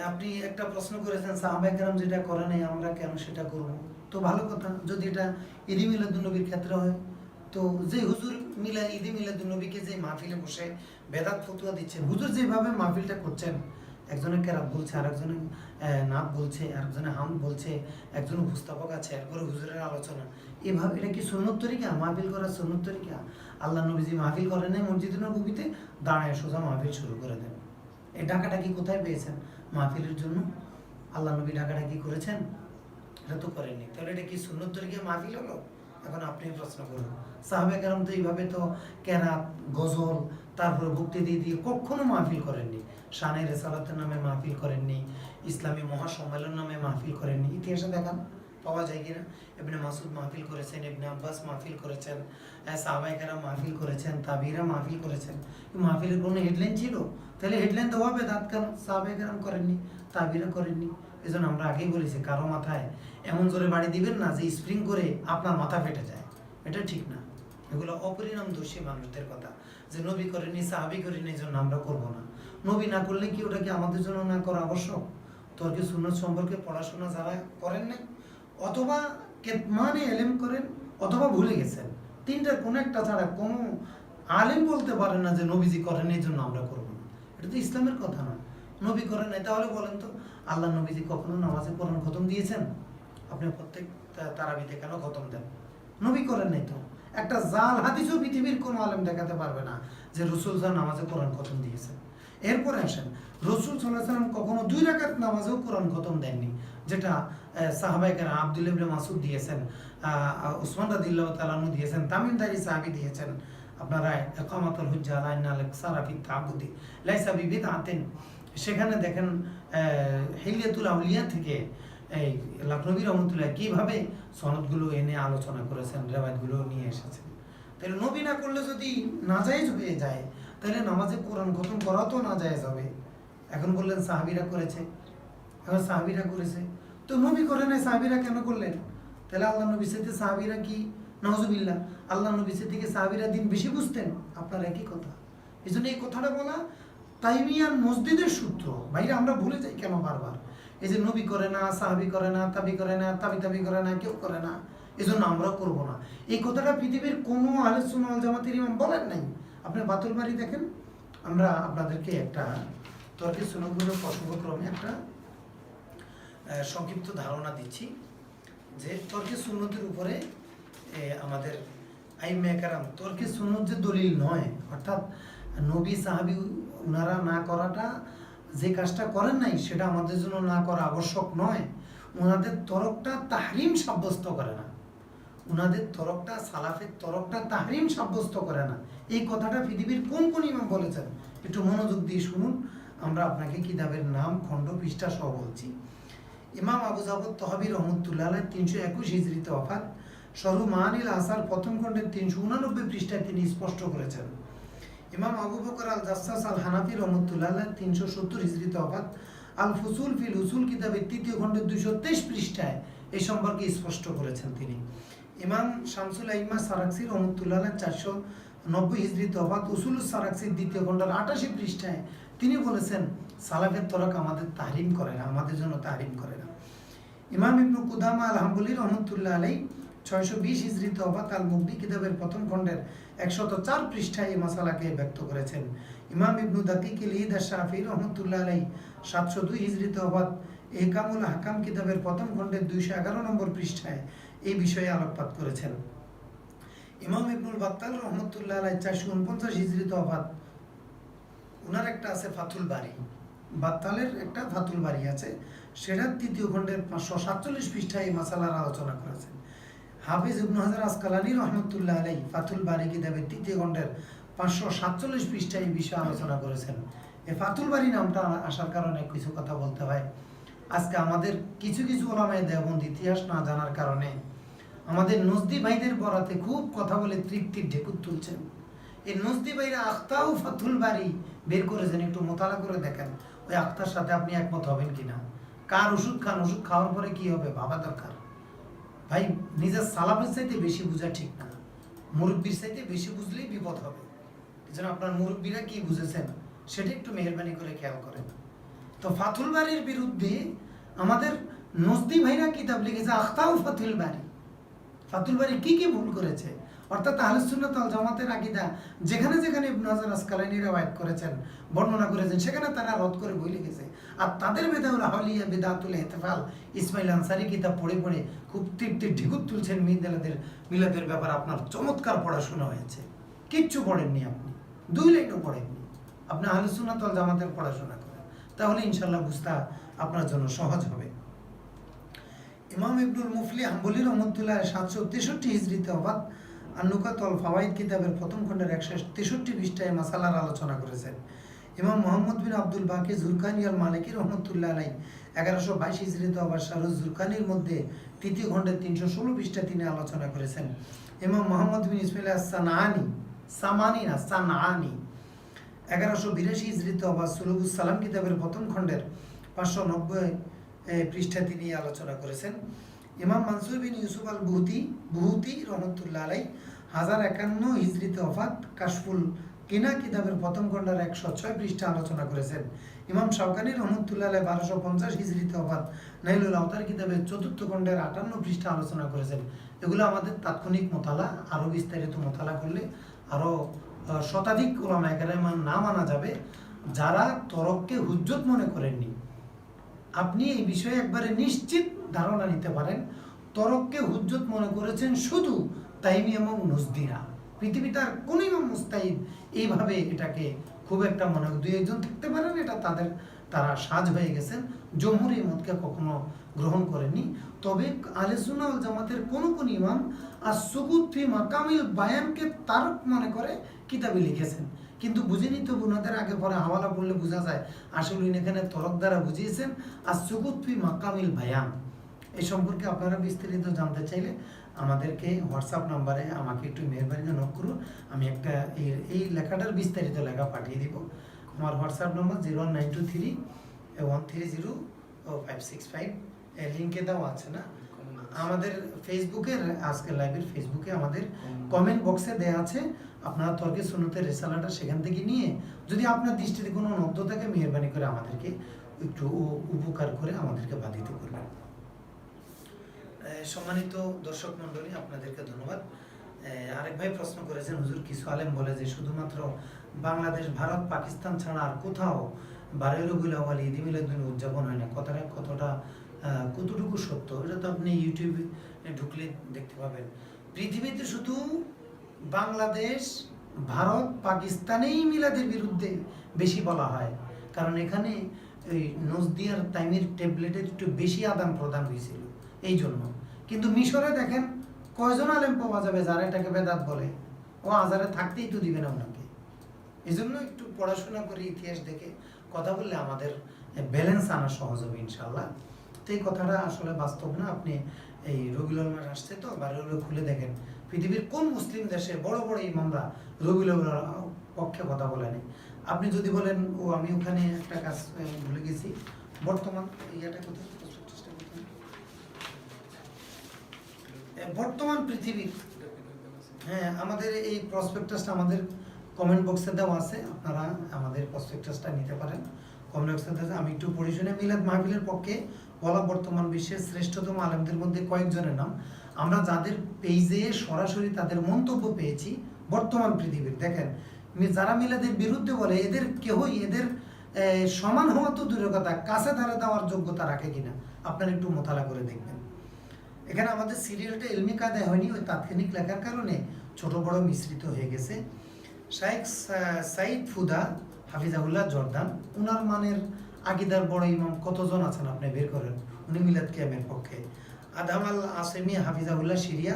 আপনি একটা প্রশ্ন করেছেন সাহাবায়ে কেরাম যেটা করে নাই আমরা কেন সেটা করব? তো ভালো কথা, যদি এটা ঈদ মিলাদুন্নবীর ক্ষেত্রে হয়, তো যে হুজুর ঈদ মিলাদুন্নবীকে যে মাহফিলে বসে বেদাত ফতুয়া দিচ্ছেন, হুজুর যেভাবে মাহফিলটা করছেন, একজনে কেরাত বলছে, আরেকজনে নাত বলছে, আরেকজনে হামদ বলছে, একজন উপস্থাপক আছে, এরপরে হুজুরের আলোচনা, এভাবে এটা কি সুন্নত তরিকা? মাহফিল করার সুন্নত তরিকা? আল্লাহ নবীজি মাহফিল করেন নাই মসজিদে নববীতে, দাঁড়ায় সোজা মাহফিল শুরু করে দেন। এই ডাকাটা কি কোথায় পেয়েছেন মাহফিলের জন্য? আল্লাহ নবী ডাকাটা কি করেছেন? এটা তো করেননি। তাহলে এটা কি সুন্নত তরিকা মাহফিল হলো? এখন আপনি প্রশ্ন করুন। সাহাবায়ে কেরাম তো এইভাবে তো কেরাত, গজল, তারপরে ভক্তি দিয়ে কখনো মাহফিল করেননি। শানে রেসালাতের নামে মাহফিল করেননি, ইসলামী মহাসম্মেলন নামে মাহফিল করেননি। ইতিহাসে দেখান, পাওয়া যায় কিনা? ইবনে মাসউদ মাহফিল করেছেন, ইবনে আব্বাস মাহফিল করেছেন, সাহাবায়ে কেরাম মাহফিল করেছেন, তাবিরা মাহফিল করেছেন। মাহফিলের কোনো হেডলাইন ছিল? তাহলে হেডলাইন দেওয়া বেদাত কেন? সাহাবায়ে কেরাম করেননি, তাবিরা করেননি। এই জন্য আমরা আগেই বলেছি, কারো মাথায় এমন জোরে বাড়ি দিবেন না যে স্প্রিং করে আপনার মাথা ফেটে যায়, এটা ঠিক না। এগুলো অপরিণামদর্শী মানুষদের কথা, যে নবী করেনি, সাহাবী করেনি, এই জন্য আমরা করবো না। নবী না করলে কি ওটা কি আমাদের জন্য না করা আবশ্যক? তর্কে সুন্নত সম্পর্কে পড়াশোনা যারা করেন নাই, অথবা কেতমানে এলেম করেন, অথবা ভুলে গেছেন, তিনটার কোনো একটা ছাড়া কোনো আলেম বলতে পারেন না যে নবীজি করেন এই জন্য আমরা করবো না। এটা তো ইসলামের কথা না। নবী করেন নাই, তাহলে বলেন তো আল্লাহ নবীজি কখনো নামাজে কোরআন খতম দিয়েছেন? আপনি প্রত্যেক তারাবিতে কেন খতম দেন? নবী করেন নাই তো। একটা জাল হাদিসও পৃথিবীর কোনো আলেম দেখাতে পারবে না যে রাসূল সাল্লাল্লাহু নামাজে কোরআন খতম দিয়েছেন। এরপরে আসেন, রাসূল সাল্লাল্লাহু আলাইহি ওয়াসাল্লাম কখনো 2 রাকাত নামাজেও কোরআন খতম দেননি, যেটা সাহাবায়ে কেরাম আব্দুল্লাহ ইবনে মাসউদ দিয়েছেন, উসমান রাদিয়াল্লাহু তাআলা আনহু দিয়েছেন, তামিমদারি সাহাবী দিয়েছেন। আপনারা ইকামাতুল হুজ্জা আলা ইন্নাল সারাফি তাবুদি লাইসা বিবিদআতিন, সেখানে দেখেন হিলিয়াতুল আউলিয়া থেকে এই লখনবী রহমতুল্লাহ কিভাবে সনদগুলো এনে আলোচনা করেছেন, রেওয়ায়াতগুলো নিয়ে এসেছেন। তাহলে নবী না করলে যদি নাজায়েজ হয়ে যায়, তাহলে নামাজে কোরআন খতম করা তো নাজায়েজ হবে। এখন বললেন সাহাবীরা করেছে, এখন সাহাবীরা করেছে, তো নবী করে নাই, সাহাবীরা কেন করলেন? তাহলে আল্লাহ নবীর সাথে সাহাবীরা কি, নাউজুবিল্লাহ, আল্লাহ নবীর থেকে সাহাবীরা দিন বেশি বুঝতেন? আপনার একই কথা। এই জন্য এই কথাটা বলা তাইমিয়ান মসজিদের সূত্র। ভাইরা আমরা ভুলে যাই কেন বারবার? এই যে নবী করে না, সাহাবী করে না, তাবি করে না, তাবি করে না, কেউ করে না, এজন্য আমরা করব না। এই কথাটা পৃথিবীর কোনো আহলে সুন্নাহ ওয়াল জামাতের ইমাম বলেন নাই। আপনি ফাতুল বারী দেখেন। আমরা আপনাদেরকে একটা তর্কে সুন্নাহগুলোর প্রসঙ্গক্রমে একটা সংক্ষিপ্ত ধারণা দিচ্ছি যে তর্কে সুন্নতের উপরে আমাদের আইম্মে কেরাম তর্কে সুন্নত যে দলিল নয়, অর্থাৎ নবী সাহাবী ওনারা না করাটা, যে কাজটা করেন নাই সেটা আমাদের জন্য না করা আবশ্যক নয়, ওনাদের তরকটা তাহরিম সাব্যস্ত করে না, ওনাদের তরকটা সালাফের তরকটা তাহরিম সাব্যস্ত করে না। এই কথাটা পৃথিবীর কোন কোন ইমাম বলেছেন একটু মনোযোগ দিয়ে শুনুন। আমরা আপনাকে কিতাবের নাম, খণ্ড, পৃষ্ঠা সহ বলছি। ইমাম আবু জাফর তহাবী রহমতুল্লাহ আলাইহ 321 হিজরিতে ওয়াফাত। শরহু মাআনিল আসার প্রথম খণ্ডের 389 পৃষ্ঠায় তিনি স্পষ্ট করেছেন। ইমাম আবু বকর আল জাসসাস আল হানাফি রহমতুল্লাহ আলাইহ 370 হিজরিতে ওয়াফাত। আল ফুসুল ফিল উসুল কিতাবের 3য় খণ্ডের 223 পৃষ্ঠায় এই সম্পর্কে স্পষ্ট করেছেন তিনি। ইমাম শামসুল আইম্মা সারাকসি রহমতুল্লাহ আলাইহ 490 হিজরিতে ওয়াফাত। উসুলুস সারাকসির 2য় খণ্ডের 88 পৃষ্ঠায় তিনি বলেছেন সালাফের তরক আমাদের তাহরিম করে না, আমাদের জন্য তাহরিম করে না। ইমাম ইবনু কুদামা আল হাম্বলি রহমতুল্লাহ আলাইহ 620 হিজরিতে ওয়াফাত। আল মুগনি কিতাবের প্রথম খণ্ডের 104 পৃষ্ঠায় এই মাসালাকে ব্যক্ত করেছেন। ইমাম ইবনু দাকিক আল ঈদ আশ-শাফিঈ রহমতুল্লাহ আলাইহ 702 হিজরিতে ওয়াফাত। ইহকামুল আহকাম কিতাবের প্রথম খণ্ডের 211 নম্বর পৃষ্ঠায় এই বিষয়ে আলোকপাত করেছেন। ইমাম ইবনুল বাত্তাল রহমতুল্লাহ আলাইহ 449 হিজরিতে ওয়াফাত। ওনার একটা আছে ফাতুল বারী, বাত্তালের একটা ফাতুল বারী আছে, সেটার 3য় খণ্ডের 547 পৃষ্ঠায় এই মাসালার আলোচনা করেছেন। হাফিজ ইবনু হাজার আসকালানী রহমতুল্লাহ আলাইহ ফাতুল বারী কিতাবের 3য় খণ্ডের 547 পৃষ্ঠায় এই বিষয়ে আলোচনা করেছেন। এই ফাতুল বারী নামটা আসার কারণে কিছু কথা বলতে হয়। আজকে আমাদের কিছু কিছু ওলামায়ে দেওবন্দ ইতিহাস না জানার কারণে আমাদের নজদি ভাইদের বরাতে খুব কথা বলে তৃপ্তির ঢেকুর তুলছেন। এই নজদি ভাইরা আখতাও ফাতুল বারী বের করেছেন, একটু মোতালা করে দেখেন ওই আখতার সাথে আপনি একমত হবেন কিনা। কার ওষুধ খান, ওষুধ খাওয়ার পরে কি হবে ভাবা দরকার। ভাই নিজের সালাফের চাইতে বেশি বোঝা ঠিক না, মুরব্বীর চাইতে বেশি বুঝলেই বিপদ হবে। এজন্য আপনার মুরব্বীরা কি বুঝেছেন সেটা একটু মেহেরবানি করে খেয়াল করেন। তো ফাতুল বারীর বিরুদ্ধে আমাদের নজদি ভাইরা কিতাব লিখেছে আখতাও ফাতুল বারী। ফাতুল বারী কি কি ভুল করেছে, অর্থাৎ আহলুস সুন্নাত ওয়াল জামাতের আকীদা যেখানে যেখানে ইবনে হাজার আসকালানী রওয়ায়াত করেছেন, বর্ণনা করেছেন, সেখানে তারা রদ করে বই লিখেছে। আর তাদের বেদাউল আহলিয়া বিদআতুল ইহতিফাল ইসমাইল আনসারী কিতাব পড়ে পড়ে খুব তৃপ্তির ঢিকুর তুলছেন। মিলাদের ব্যাপারে আপনার চমৎকার পড়াশোনা হয়েছে, কিচ্ছু পড়েননি আপনি, 2 লাইনও পড়েননি। আপনি আহলুস সুন্নাত ওয়াল জামাতের পড়াশোনা করেন, তাহলে ইনশাআল্লাহ বুঝতে আপনার জন্য সহজ হবে। ইমাম ইবনুল মুফলি হাম্বলি রহমতুল্লাহ 763 হিজরিতে ওয়াফাত। আন-নুকাত ওয়াল ফাওয়াইদ কিতাবের প্রথম খণ্ডের 163 পৃষ্ঠায় মাসালার আলোচনা করেছেন। ইমাম মুহাম্মদ বিন আব্দুল বাকি জুরকানি আল মালিকি রহমতুল্লাহ আলাইহ 1122 হিজরিতে ওয়াফাত। শারহ জুরকানির মধ্যে 3য় খণ্ডের 316 পৃষ্ঠায় তিনি আলোচনা করেছেন। ইমাম মুহাম্মদ বিন ইসমাইল আস-সানাআনি, সামানি না সানাআনি, 1182 হিজরিতে ওয়াফাত। সুলুকুস সালাম কিতাবের প্রথম খণ্ডের 590 পৃষ্ঠায় তিনি আলোচনা করেছেন। ইমাম মানসুর বিন ইউসুফ আল বুহুতি রহমতুল্লাহ আলাইহ 1051 হিজরিতে ওয়াফাত। কাশফুল কিনা কিতাবের প্রথম খণ্ডের 106 পৃষ্ঠা আলোচনা করেছেন। ইমাম শাওকানি রহমতুল্লাহ আলাইহ 1250 হিজরিতে ওয়াফাত। নাইলুল আওতার কিতাবের 4th খণ্ডের 58 পৃষ্ঠা আলোচনা করেছেন। এগুলো আমাদের তাৎক্ষণিক মোতালা, আরো বিস্তারিত মোতালা করলে আরো শতাধিক উলামায়ে কেরামের নাম আনা যাবে যারা তরককে হুজ্জত মনে করেননি। আপনি এই বিষয়ে একবারে নিশ্চিত ধারণা নিতে পারেন, তরককে হুজ্জত মনে করেছেন শুধু তাইমি এবং নজদিরা। পৃথিবীতে আর কোন ইমাম মুস্তাহিদ এইভাবে এটাকে খুব একটা মনে, 2-1 থাকতে পারেন, এটা তারা সাজ হয়ে গেছেন। জমহুরি মতকে কখনো গ্রহণ করেনি। তবে আহলে সুন্নাহ ওয়াল জামাতের কোন কোন ইমাম আস-সুকুত ফি মাকামিল বায়ানকে তারক মনে করে কিতাবে লিখেছেন, কিন্তু বুঝে নিতে ওনাদের আগে পরে হাওয়ালা পড়লে বোঝা যায় আসলে উনি এখানে তরক দ্বারা বুঝিয়েছেন আস-সুকুত ফি মাকামিল বায়ান। এই সম্পর্কে আপনারা বিস্তারিত জানতে চাইলে আমাদেরকে হোয়াটসঅ্যাপ নাম্বারে আমাকে একটু মেহেরবানি নক করুন, আমি একটা এই লেখাটার বিস্তারিত লেখা পাঠিয়ে দিব। আমার হোয়াটসঅ্যাপ নম্বর 09231300565, লিঙ্কে দেওয়া আছে না। আমাদের ফেসবুকের আজকে লাইভের ফেসবুকে আমাদের কমেন্ট বক্সে দেওয়া আছে, আপনারা তর্কে সুন্নতের রিসালাটা সেখান থেকে নিয়ে যদি আপনার দৃষ্টিতে কোনো নব্য থাকে মেহেরবানি করে আমাদেরকে একটু উপকার করে আমাদেরকে বাধিত করবেন। সম্মানিত দর্শক মণ্ডলী, আপনাদেরকে ধন্যবাদ। আরেক ভাই প্রশ্ন করেছেন, হুজুর কিছু আলেম বলে যে শুধুমাত্র বাংলাদেশ, ভারত, পাকিস্তান ছাড়া আর কোথাও 12 রবিউল আউয়াল ঈদ মিলাদুন উদযাপন হয় না, কতটুকু সত্য? এটা তো আপনি ইউটিউবে ঢুকলে দেখতে পাবেন। পৃথিবীতে শুধু বাংলাদেশ, ভারত, পাকিস্তানেই মিলাদের বিরুদ্ধে বেশি বলা হয়, কারণ এখানে এই নজদিয়ার তাইমির ট্যাবলেটের একটু বেশি আদান প্রদান হয়েছিল এই জন্য। কিন্তু মিশরে দেখেন কয়জন আলেম পাওয়া যাবে যারা এটাকে বেদাত বলে? ও আজারে থাকতেই তো দিবে না ওনাকে। এই জন্য একটু পড়াশোনা করে ইতিহাস দেখে কথা বললে আমাদের ব্যালেন্স আনা সহজ হবে ইনশাল্লাহ। তো এই কথাটা আসলে বাস্তব না। আপনি এই রবিউল মাস আসছে তো, বারোগুলো খুলে দেখেন পৃথিবীর কোন মুসলিম দেশে বড় বড় ইমামরা রবিউল পক্ষে কথা বলেনি। আপনি যদি বলেন ও আমি ওখানে একটা কাজ ভুলে গেছি, বর্তমান ইয়াটা কোথায়, বর্তমান পৃথিবীর, হ্যাঁ আমাদের এই প্রসপেক্টাসটা আমাদের কমেন্ট বক্সে দেওয়া আছে, আপনারা আমাদের প্রসপেক্টাসটা নিতে পারেন। কমেন্ট বক্সে দেওয়া, আমি একটু পড়ে শুনে মিলাদ মাহফিলের পক্ষে বলা বর্তমান বিশ্বের শ্রেষ্ঠতম আলেমদের মধ্যে কয়েকজনের নাম আমরা যাদের পেজে সরাসরি তাদের মন্তব্য পেয়েছি বর্তমান পৃথিবীর। দেখেন যারা মিলাদের বিরুদ্ধে বলে এদের কেউই এদের সমান হওয়া তো দূরের কথা, কাছে ধারে দেওয়ার যোগ্যতা রাখে কিনা আপনারা একটু মোতালা করে দেখবেন। এখানে আমাদের সিরিয়ালটা ইলমি কায়দায় হয়নি, ওই তাৎক্ষণিক লেখার কারণে ছোট বড় মিশ্রিত হয়ে গেছে। শাইখ সাইদ ফুদা হাফিজাহুল্লাহ জর্দান, উনার মানের আকিদার বড় ইমাম কতজন আছেন আপনি বের করেন, উনি মিলাদ কিয়ামের পক্ষে। আদাম আল আসেমি হাফিজাহুল্লাহ সিরিয়া,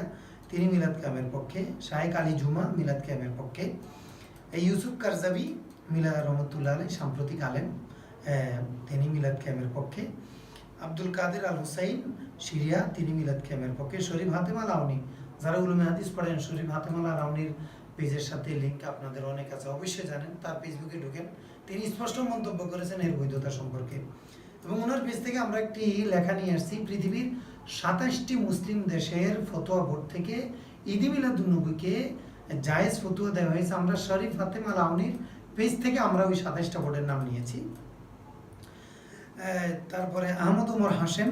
তিনি মিলাদ কিয়ামের পক্ষে। শাইখ আলী জুমা মিলাদ কিয়ামের পক্ষে। এই ইউসুফ কারজাবি মিলাদ রহমতুল্লাহ আলী সাম্প্রতিক আলেম, তিনি মিলাদ কিয়ামের পক্ষে। আব্দুল কাদের আল হুসাইন সিরিয়া, তিনি মিলাদ কিয়ামের পক্ষে। শরীফ হাতেমা লাউনি, যারা উলুমে হাদিস পড়েন, শরীফ হাতেমা লাউনির পেজের সাথে লিঙ্ক আপনাদের অনেক আছে, অবশ্যই জানেন, তার ফেসবুকে ঢুকেন, তিনি স্পষ্ট মন্তব্য করেছেন এর বৈধতা সম্পর্কে। এবং ওনার পেজ থেকে আমরা একটি লেখা নিয়ে আসছি, পৃথিবীর 27টি মুসলিম দেশের ফতোয়া বোর্ড থেকে ঈদ মিলাদুন্নবীকে জায়েজ ফতোয়া দেওয়া হয়েছে। আমরা শরীফ ফাতেমা লাউনির পেজ থেকে আমরা ওই 27টা বোর্ডের নাম নিয়েছি। তারপরে আহমদ ওমর হাশেম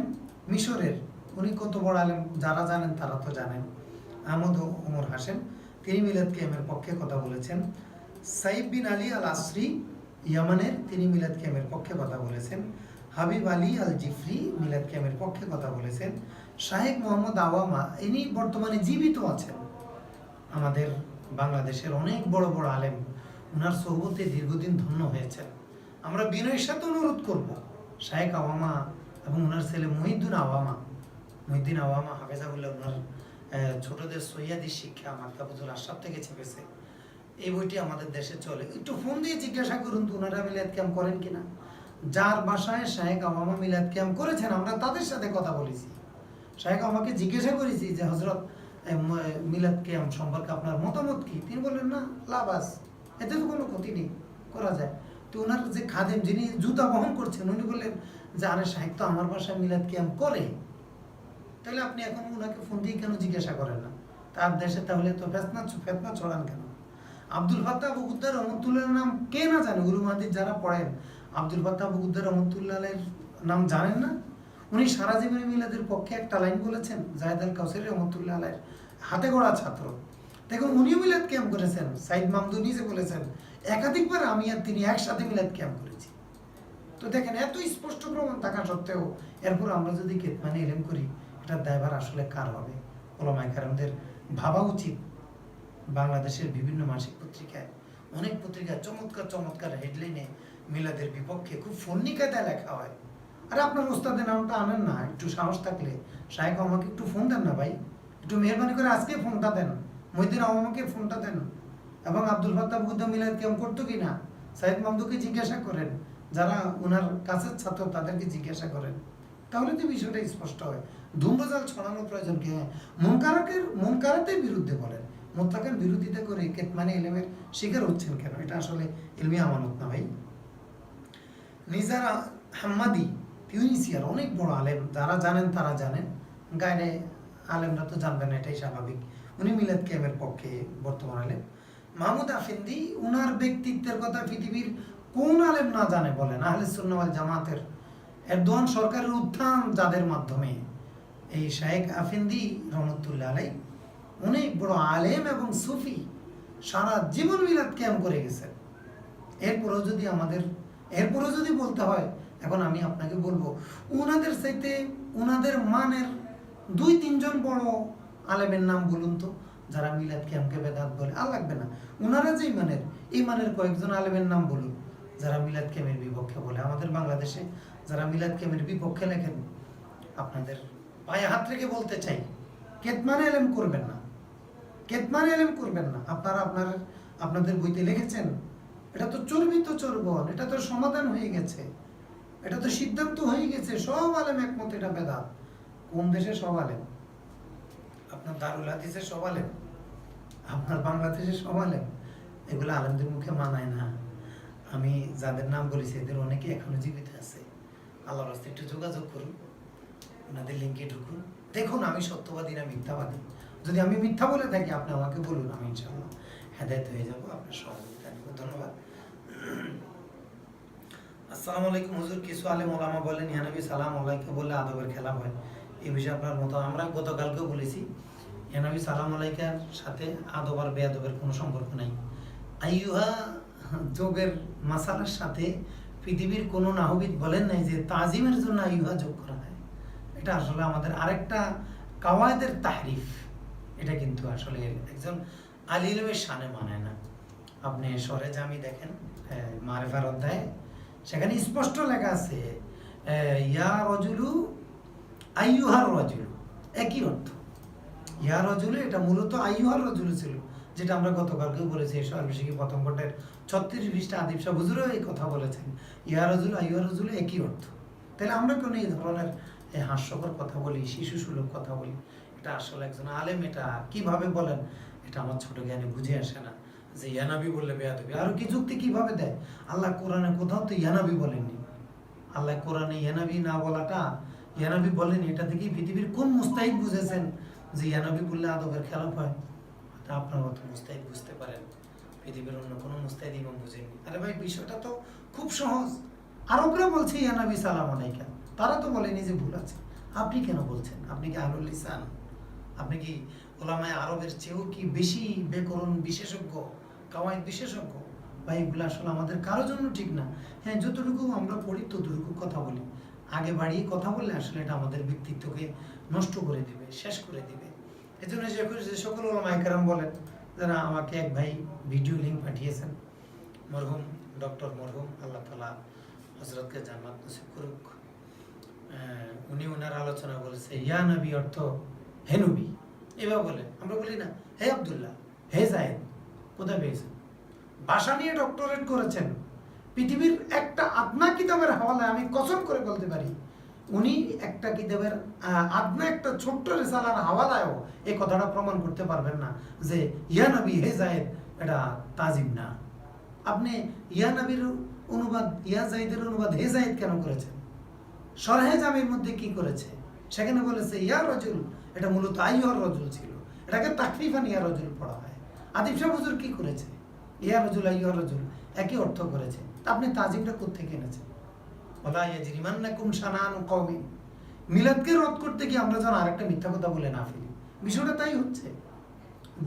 মিশরের, উনি কত বড় আলেম, যারা জানেন তারা তো জানেন। আহমদ ওমর হাশেম, তিনি মিলাদ কিয়ামের পক্ষে কথা বলেছেন। সাইফ বিন আলী আল আসরি ইয়ামানের, তিনি মিলাদ কিয়ামের পক্ষে কথা বলেছেন। হাবিব আলী আল জিফরি মিলাদ কিয়ামের পক্ষে কথা বলেছেন। শাহেখ মোহাম্মদ আওয়ামা, ইনি বর্তমানে জীবিত আছেন, আমাদের বাংলাদেশের অনেক বড় বড় আলেম, ওনার সোহবতে দীর্ঘদিন ধন্য হয়েছেন। আমরা বিনয়ের সাথে অনুরোধ করব শাহেখ আওয়ামা এবং ওনার ছেলে মহিউদ্দিন আওয়ামা হাফেজাহুল্লাহ, ওনার ছোটদের সৈয়াদি শিক্ষা মাকতাবুল আশরাফ থেকে ছেপেছে, এই বইটি আমাদের দেশে চলে। একটু ফোন দিয়ে জিজ্ঞাসা করুন তো ওনারা মিলাদ কিয়াম করেন কিনা। যার বাসায় শাহেখ আওয়ামা মিলাদ কিয়াম করেছেন আমরা তাদের সাথে কথা বলেছি, শাহেখ আওয়ামাকে জিজ্ঞাসা করেছি যে হযরত মিলাদ কিয়াম সম্পর্কে আপনার মতামত কি। তিনি বললেন না লাবাস, এতে তো কোনো ক্ষতি নেই, করা যায়। তো ওনার যে খাদেম যিনি জুতা বহন করছেন উনি বললেন যে আরে শাহেখ তো আমার বাসায় মিলাদ কিয়াম করে, তাহলে আপনি এখন ওনাকে ফোন দিয়ে কেন জিজ্ঞাসা করেন না? তার দেশে তাহলে তো ফেতনা ছড়ান কেন? আব্দুল ফাত্তাহ আবু গুদ্দার রহমতুল্লাহর নাম কে না জানে? উলুম হাদিস যারা পড়েন আব্দুল ফাত্তাহ আবু গুদ্দার রহমতুল্লাহের নাম জানেন না? উনি সারা জীবনে মিলাদের পক্ষে একটা লাইন বলেছেন, জায়েদ আল কাউসারি রহমতুল্লাহ আলাইহির হাতে গড়া ছাত্র। দেখুন উনিও মিলাদ কিয়াম করেছেন, সাইদ মামদুন নিজে বলেছেন একাধিকবার আমি আর তিনি একসাথে মিলাদ কিয়াম করেছি। তো দেখেন এত স্পষ্ট প্রমাণ থাকা সত্ত্বেও এরপর আমরা যদি কেতমানে ইলম করি, এটার দায়ভার আসলে কার হবে? ওলামায়ে কেরামদের ভাবা উচিত। বাংলাদেশের বিভিন্ন মাসিক পত্রিকায়, অনেক পত্রিকায় চমৎকার হেডলাইনে মিলাদের বিপক্ষে খুব ফন্নি কায়দায় লেখা হয়। আরে আপনার ওস্তাদের নামটা আনেন না, একটু সাহস থাকলে শাহেখ আমাকে একটু ফোন দেন না ভাই, একটু মেহরবানি করে আজকে ফোনটা দেন, মহিউদ্দিন আওয়ামাকে ফোনটা দেন, এবং আব্দুল ফাত্তাহ আবু গুদ্দার মিলাদ কিয়াম করতো কিনা সাইদ মামদুকে জিজ্ঞাসা করেন, যারা ওনার কাছের ছাত্র তাদেরকে জিজ্ঞাসা করেন, তাহলে তো বিষয়টা স্পষ্ট হয়। ধূম্রজাল ছড়ানোর প্রয়োজন কি? মুনকারাতের বিরুদ্ধে বলেন, মুতলাকের বিরোধিতা করে কেতমানে ইলমের শিকার হচ্ছেন কেন? এটা আসলে ইলমি আমানত না ভাই। নিজার হাম্মাদি তিউনিসিয়ার অনেক বড় আলেম, যারা জানেন তারা জানেন, গায়রে আলেমরা তো জানবেন, এটাই স্বাভাবিক। উনি মিলাদ কিয়ামের পক্ষে বর্তমান আলেম। মাহমুদ আফেন্দি, উনার ব্যক্তিত্বের কথা পৃথিবীর কোন আলেম না জানে বলেন? আহলে সুন্নাহ ওয়াল জামাতের এরদোয়ান সরকারের উত্থান যাদের মাধ্যমে এই শায়েখ আফিন্দি রহমতুল্লাহ আলাই অনেক বড় আলেম এবং সুফি, সারা জীবন মিলাদ ক্যাম্প করে গেছেন। এরপরেও যদি বলতে হয়, এখন আমি আপনাকে বলবো ওনাদের চাইতে ওনাদের মানের 2-3 জন বড় আলেমের নাম বলুন তো, যারা মিলাদ ক্যাম্পকে বেদাত বলে। আর লাগবে না, ওনারা যেই মানের, এই মানের কয়েকজন আলেমের নাম বলুন যারা মিলাদ ক্যাম্পের বিপক্ষে বলে। আমাদের বাংলাদেশে যারা মিলাদ ক্যাম্পের বিপক্ষে লেখেন, আপনাদের পায়ে হাত রেখে বলতে চাই, কেতমান এলেম করবেন না, কেতমান এলেম করবেন না। আপনারা আপনাদের বইতে লিখেছেন, এটা তো চর্বিত চর্বণ, এটা তো সমাধান হয়ে গেছে, এটা তো সিদ্ধান্ত হয়ে গেছে, সব আলেম একমত এটা বেদাত। কোন দেশে সব আলেম? আপনার দারুল হাদিসের সব আলেম, আপনার বাংলাদেশের সব আলেম? এগুলো আলেমদের মুখে মানায় না। আমি যাদের নাম বলেছি এদের অনেকে এখনো জীবিত আছে। আল্লাহর রাস্তায় একটু যোগাযোগ করুন, ওনাদের লিঙ্কে ঢুকুন, দেখুন আমি সত্যবাদী না মিথ্যাবাদী। যদি আমি মিথ্যা বলে থাকি আপনি আমাকে বলুন, আমি ইনশাআল্লাহ হেদায়েত হয়ে যাবো। আপনার সহযোগিতা নিব। ধন্যবাদ। আসসালামু আলাইকুম হুজুর, কিছু আলেম ওলামা বলেন ইয়া নবী সালাম আলাইকে বললে আদবের খেলাপ হয়, এই বিষয়ে আপনার মত? আমরা গতকালকেও বলেছি, ইয়া নবী সালাম আলাইকার সাথে আদব আর বেয়াদবের কোনো সম্পর্ক নাই। আইয়ুহা যোগের মাসালার সাথে পৃথিবীর কোনো নাহবিদ বলেন নাই যে তাজিমের জন্য আইয়ুহা যোগ করা হয়। এটা আসলে আমাদের আরেকটা কাওয়ায়েদের তাহরিফ। এটা কিন্তু আসলে একজন আলী ইলমের শানে মানে না। আপনি সরে জামি দেখেন মারিফার অধ্যায়ে, সেখানে স্পষ্ট লেখা আছে ইয়া রজুলু আইয়ুহার রজুলু, একই অর্থ। ইয়া রজুলু এটা মূলত আইয়ুহার রজুলু ছিল, যেটা আমরা গতকালকেও বলেছি। সর্বশেষে প্রথম খণ্ডের 36 পৃষ্ঠা আদিব শাহ হুজুরও এই কথা বলেছেন, ইয়া রজুলু আইয়ুহার রজুলু একই অর্থ। তাহলে আমরা কেন এই ধরনের হাস্যকর কথা বলি, শিশু সুলভ কথা বলি? এটা আসলে একজন আলেম এটা কিভাবে বলেন, এটা আমার ছোট জ্ঞানে বুঝে আসে না। যে ইয়ানাবি বললে বেয়াদবি, আরো কি যুক্তি কিভাবে দেয়? আল্লাহ কোরআনে কোথাও তো ইয়ানাবি বলেননি। আল্লাহ কোরআনে ইয়ানাবি না বলাটা, ইয়ানাবি বলেন, এটা থেকেই পৃথিবীর কোন মুস্তাহিদ বুঝেছেন যে ইয়ানাবি বললে আদবের খেলাপ হয়? তা আপনার মতো মুস্তাহিদ বুঝতে পারেন, পৃথিবীর অন্য কোনো মুস্তাহিদ ইমাম বুঝেননি। আরে ভাই, বিষয়টা তো খুব সহজ। আরবরা বলছে ইয়ানাবি সালাম আলাইকা, তারা তো বলেনি যে ভুল আছে। আপনি কেন বলছেন? আপনি কি আহলুল লিসান? আপনি কি ওলামায়ে আরবের চেয়েও কি বেশি ব্যাকরণ বিশেষজ্ঞ, কাওয়ায়েদ বিশেষজ্ঞ? বা এগুলো আসলে আমাদের কারো জন্য ঠিক না। হ্যাঁ, যতটুকু আমরা পড়ি ততটুকু কথা বলি। আগে বাড়িয়ে কথা বললে আসলে এটা আমাদের ব্যক্তিত্বকে নষ্ট করে দিবে, শেষ করে দিবে। এই জন্য যে সকল ওলামায়ে কেরাম বলেন, যারা আমাকে এক ভাই ভিডিও লিঙ্ক পাঠিয়েছেন, মরহুম ডক্টর মরহুম, আল্লাহ তাআলা হযরতকে জান্নাত নসিব করুক, উনি ওনার আলোচনা বলেছে ইয়া নবী অর্থ হে নবী, এভাবে বলে। আমরা বলি না হে আব্দুল্লাহ, হে জায়েদ। কোথায় পেয়েছেন? ভাষা নিয়ে ডক্টরেট করেছেন। পৃথিবীর একটা আদনা কিতাবের হাওয়ালায় আমি কসম করে বলতে পারি, উনি একটা কিতাবের আদনা একটা ছোট্ট রিসালার হাওয়ালায়ও এই কথাটা প্রমাণ করতে পারবেন না যে ইয়া নবী হে জায়েদ এটা তাজিম না। আপনি ইয়া নবীর অনুবাদ, ইয়া জায়েদের অনুবাদ হে জায়েদ কেন করেছেন? শরহে জামির মধ্যে কি করেছে? সেখানে বলেছে ইয়া রজুল, এটা মূলত আইয়ুহার রজুল ছিল, এটাকে তাকফিফান ইয়া রজুল পড়া হয়। আদিব শাহ হুজুর কি করেছে? ইয়া রজুল আইয়ুহার রজুল একই অর্থ করেছে। তা আপনি তাজিমটা কোত্থেকে এনেছেন? ওয়ালা ইয়াজরিমান্নাকুম শানানু কওমিন, মিলাদকে রদ করতে গিয়ে আমরা যেন আরেকটা মিথ্যা কথা বলে না ফেলি। বিষয়টা তাই হচ্ছে,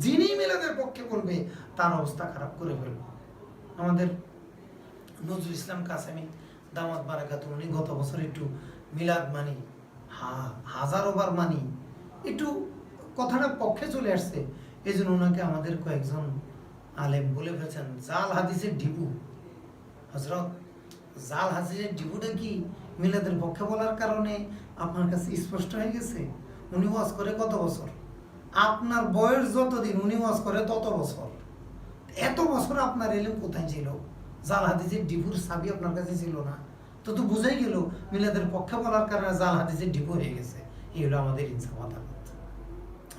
যিনি মিলাদের পক্ষে বলবে তার অবস্থা খারাপ করে ফেলবে। আমাদের নজরুল ইসলাম কাসেমি দামাত বারাকাতুহু, উনি গত বছর একটু মিলাদ মানি, হাজারো বার মানি, একটু কথাটা পক্ষে চলে আসছে। এই জন্য ওনাকে আমাদের কয়েকজন আলেম বলে ফেলছেন জাল হাদিসের ঢিবু। হযরত, জাল হাদিসের ঢিবুটা কি মিলাদের পক্ষে বলার কারণে আপনার কাছে স্পষ্ট হয়ে গেছে? উনি ওয়াজ করে কত বছর? আপনার বয়স যতদিন উনি ওয়াজ করে তত বছর। এত বছর আপনার এলেম কোথায় ছিল? জাল হাদিসের ডিপুর চাবি আপনার কাছে ছিল না? তো বুঝাই গেল মিলাদের পক্ষে বলার কারণে জাল হাদিসের ডিপু হয়ে গেছে। এই হলো আমাদের ইনসাফ আদালত।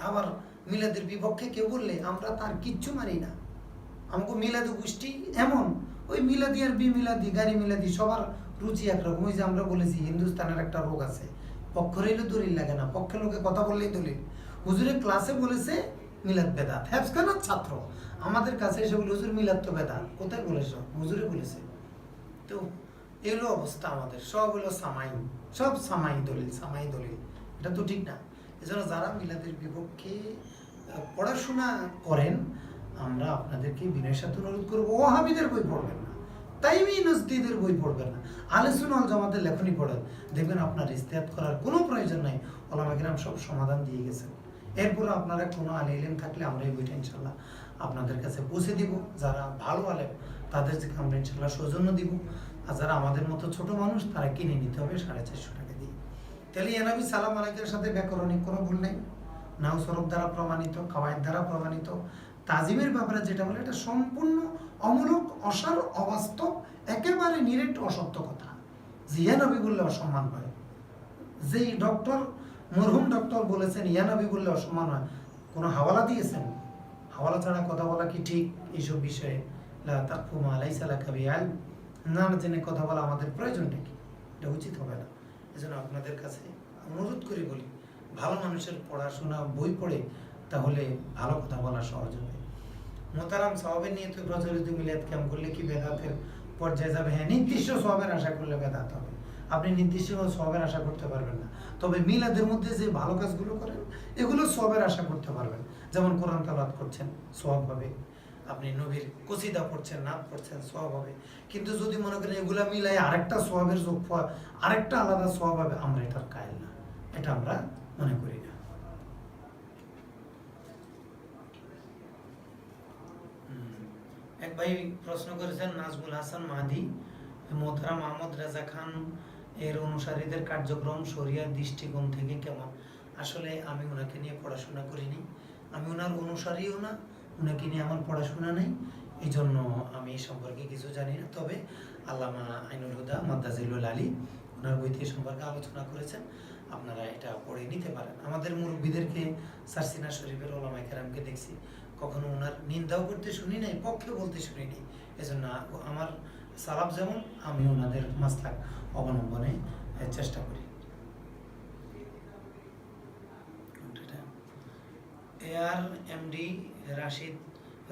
আবার মিলাদের বিপক্ষে কেউ বললে আমরা তার কিচ্ছু মানি না। আমাকে মিলাদি গোষ্ঠী এমন, ওই মিলাদি আর বিমিলাদি, গাড়ি মিলাদি সবার রুচি একরকম। ওই যে আমরা বলেছি হিন্দুস্তানের একটা রোগ আছে, পক্ষ রইলে দলিল লাগে না, পক্ষে লোকে কথা বললেই দলিল। হুজুরের ক্লাসে বলেছে মিলাদ বেদাত, হ্যাফজখানার ছাত্র আমাদের কাছে এসে বলে হুজুর মিলাদ তো বেদাত। কোথায় বলেছ? হুজুরে বলেছে। তো এলো অবস্থা আমাদের, সব হলো সামাই, সব সামাই দলিল, সামাই দলিল। এটা তো ঠিক না। এজন্য যারা মিলাদের বিপক্ষে পড়াশোনা করেন, আমরা আপনাদেরকে বিনয়ের সাথে অনুরোধ করবো, ওয়াহাবিদের বই পড়বেন না, তাইমি নজদিদের বই পড়বেন না, আহলে সুন্নাহ ওয়াল জামাতের লেখনী পড়েন, দেখবেন আপনার ইজতিহাদ করার কোনো প্রয়োজন নাই, ওলামা কিরাম সব সমাধান দিয়ে গেছেন। এরপর আপনারা কোনো আলে ইলম থাকলে আমরা এই বইটা ইনশাল্লাহ আপনাদের কাছে পৌঁছে দিব, যারা ভালো আলেম তাদেরকে আমরা ইনশাল্লাহ সৌজন্য দিব, আর যারা আমাদের মতো ছোট মানুষ তারা কিনে নিতে হবে 450 টাকা দিয়ে। তাহলে ইয়ানবী সালাম আলাইকের সাথে ব্যাকরণিক কোনো ভুল নেই, নাও সরব দ্বারা প্রমাণিত, কাওয়ায়েদ দ্বারা প্রমাণিত। তাজিমের ব্যাপারে যেটা বলে এটা সম্পূর্ণ অমূলক, অসার, অবাস্তব, একেবারে নিরেট অসত্য কথা। জিয়া নবী বললে অসম্মান হয়, যেই ডক্টর মরহুম ডক্টর বলেছেন ইয়া নবী বললে অসম্মান হয়, কোনো হাওয়ালা দিয়েছেন? হাওয়ালা ছাড়া কথা বলা কি ঠিক? এইসব বিষয়ে লা তাকফু মা লাইসা লাকা বিইলম, না জেনে কথা বলা আমাদের প্রয়োজনটা কি? এটা উচিত হবে না। এজন্য আপনাদের কাছে অনুরোধ করে বলি, ভালো মানুষের পড়াশোনা বই পড়ে তাহলে ভালো কথা বলা সহজ হবে। মোতারাম সওয়াবের নিয়ে তো প্রচলিত মিলাদ ক্যাম্প করলে কি বেদাতের পর্যায়ে যাবে? হ্যাঁ, নির্দিষ্ট সওয়াবের আশা করলে বেদাত হবে, আপনি নির্দিষ্ট সওয়াবের আশা করতে পারবেন না। তবে মিলাদের মধ্যে যে ভালো কাজগুলো করেন এগুলো সওয়াবের আশা করতে পারবেন। যেমন কোরআন তেলাওয়াত করছেন, সওয়াব হবে। আপনি নবীর কসিদা পড়ছেন, নাত পড়ছেন, সওয়াব হবে। কিন্তু যদি মনে করেন এগুলা মিলাই আরেকটা সওয়াবের যোগ, আরেকটা আলাদা সওয়াব হবে, আমরা এটার কায়েল না, এটা আমরা মনে করি না। এক ভাই প্রশ্ন করেছেন, নাজমুল হাসান মাহাদি, মোহতারাম আহমদ রাজা খান এর অনুসারীদের কার্যক্রম শরিয়ার দৃষ্টিকোণ থেকে কেমন? আসলে আমি ওনাকে নিয়ে পড়াশোনা করিনি, আমি ওনার অনুসারীও না, ওনাকে নিয়ে আমার পড়াশোনা নেই, এই জন্য আমি এই সম্পর্কে কিছু জানি না। তবে আল্লামা আইনুল হুদা মাদ্দাজিলুল আলী ওনার বইতে সম্পর্কে আলোচনা করেছেন, আপনারা এটা পড়ে নিতে পারেন। আমাদের মুরব্বীদেরকে সারসিনা শরীফের ওলামায়ে কেরামকে দেখছি, কখনো ওনার নিন্দাও করতে শুনি নাই, পক্ষে বলতে শুনিনি। এজন্য আমার সালাফ যেমন, আমি ওনাদের মাসলাক অবলম্বনে চেষ্টা করি। এআর এমডি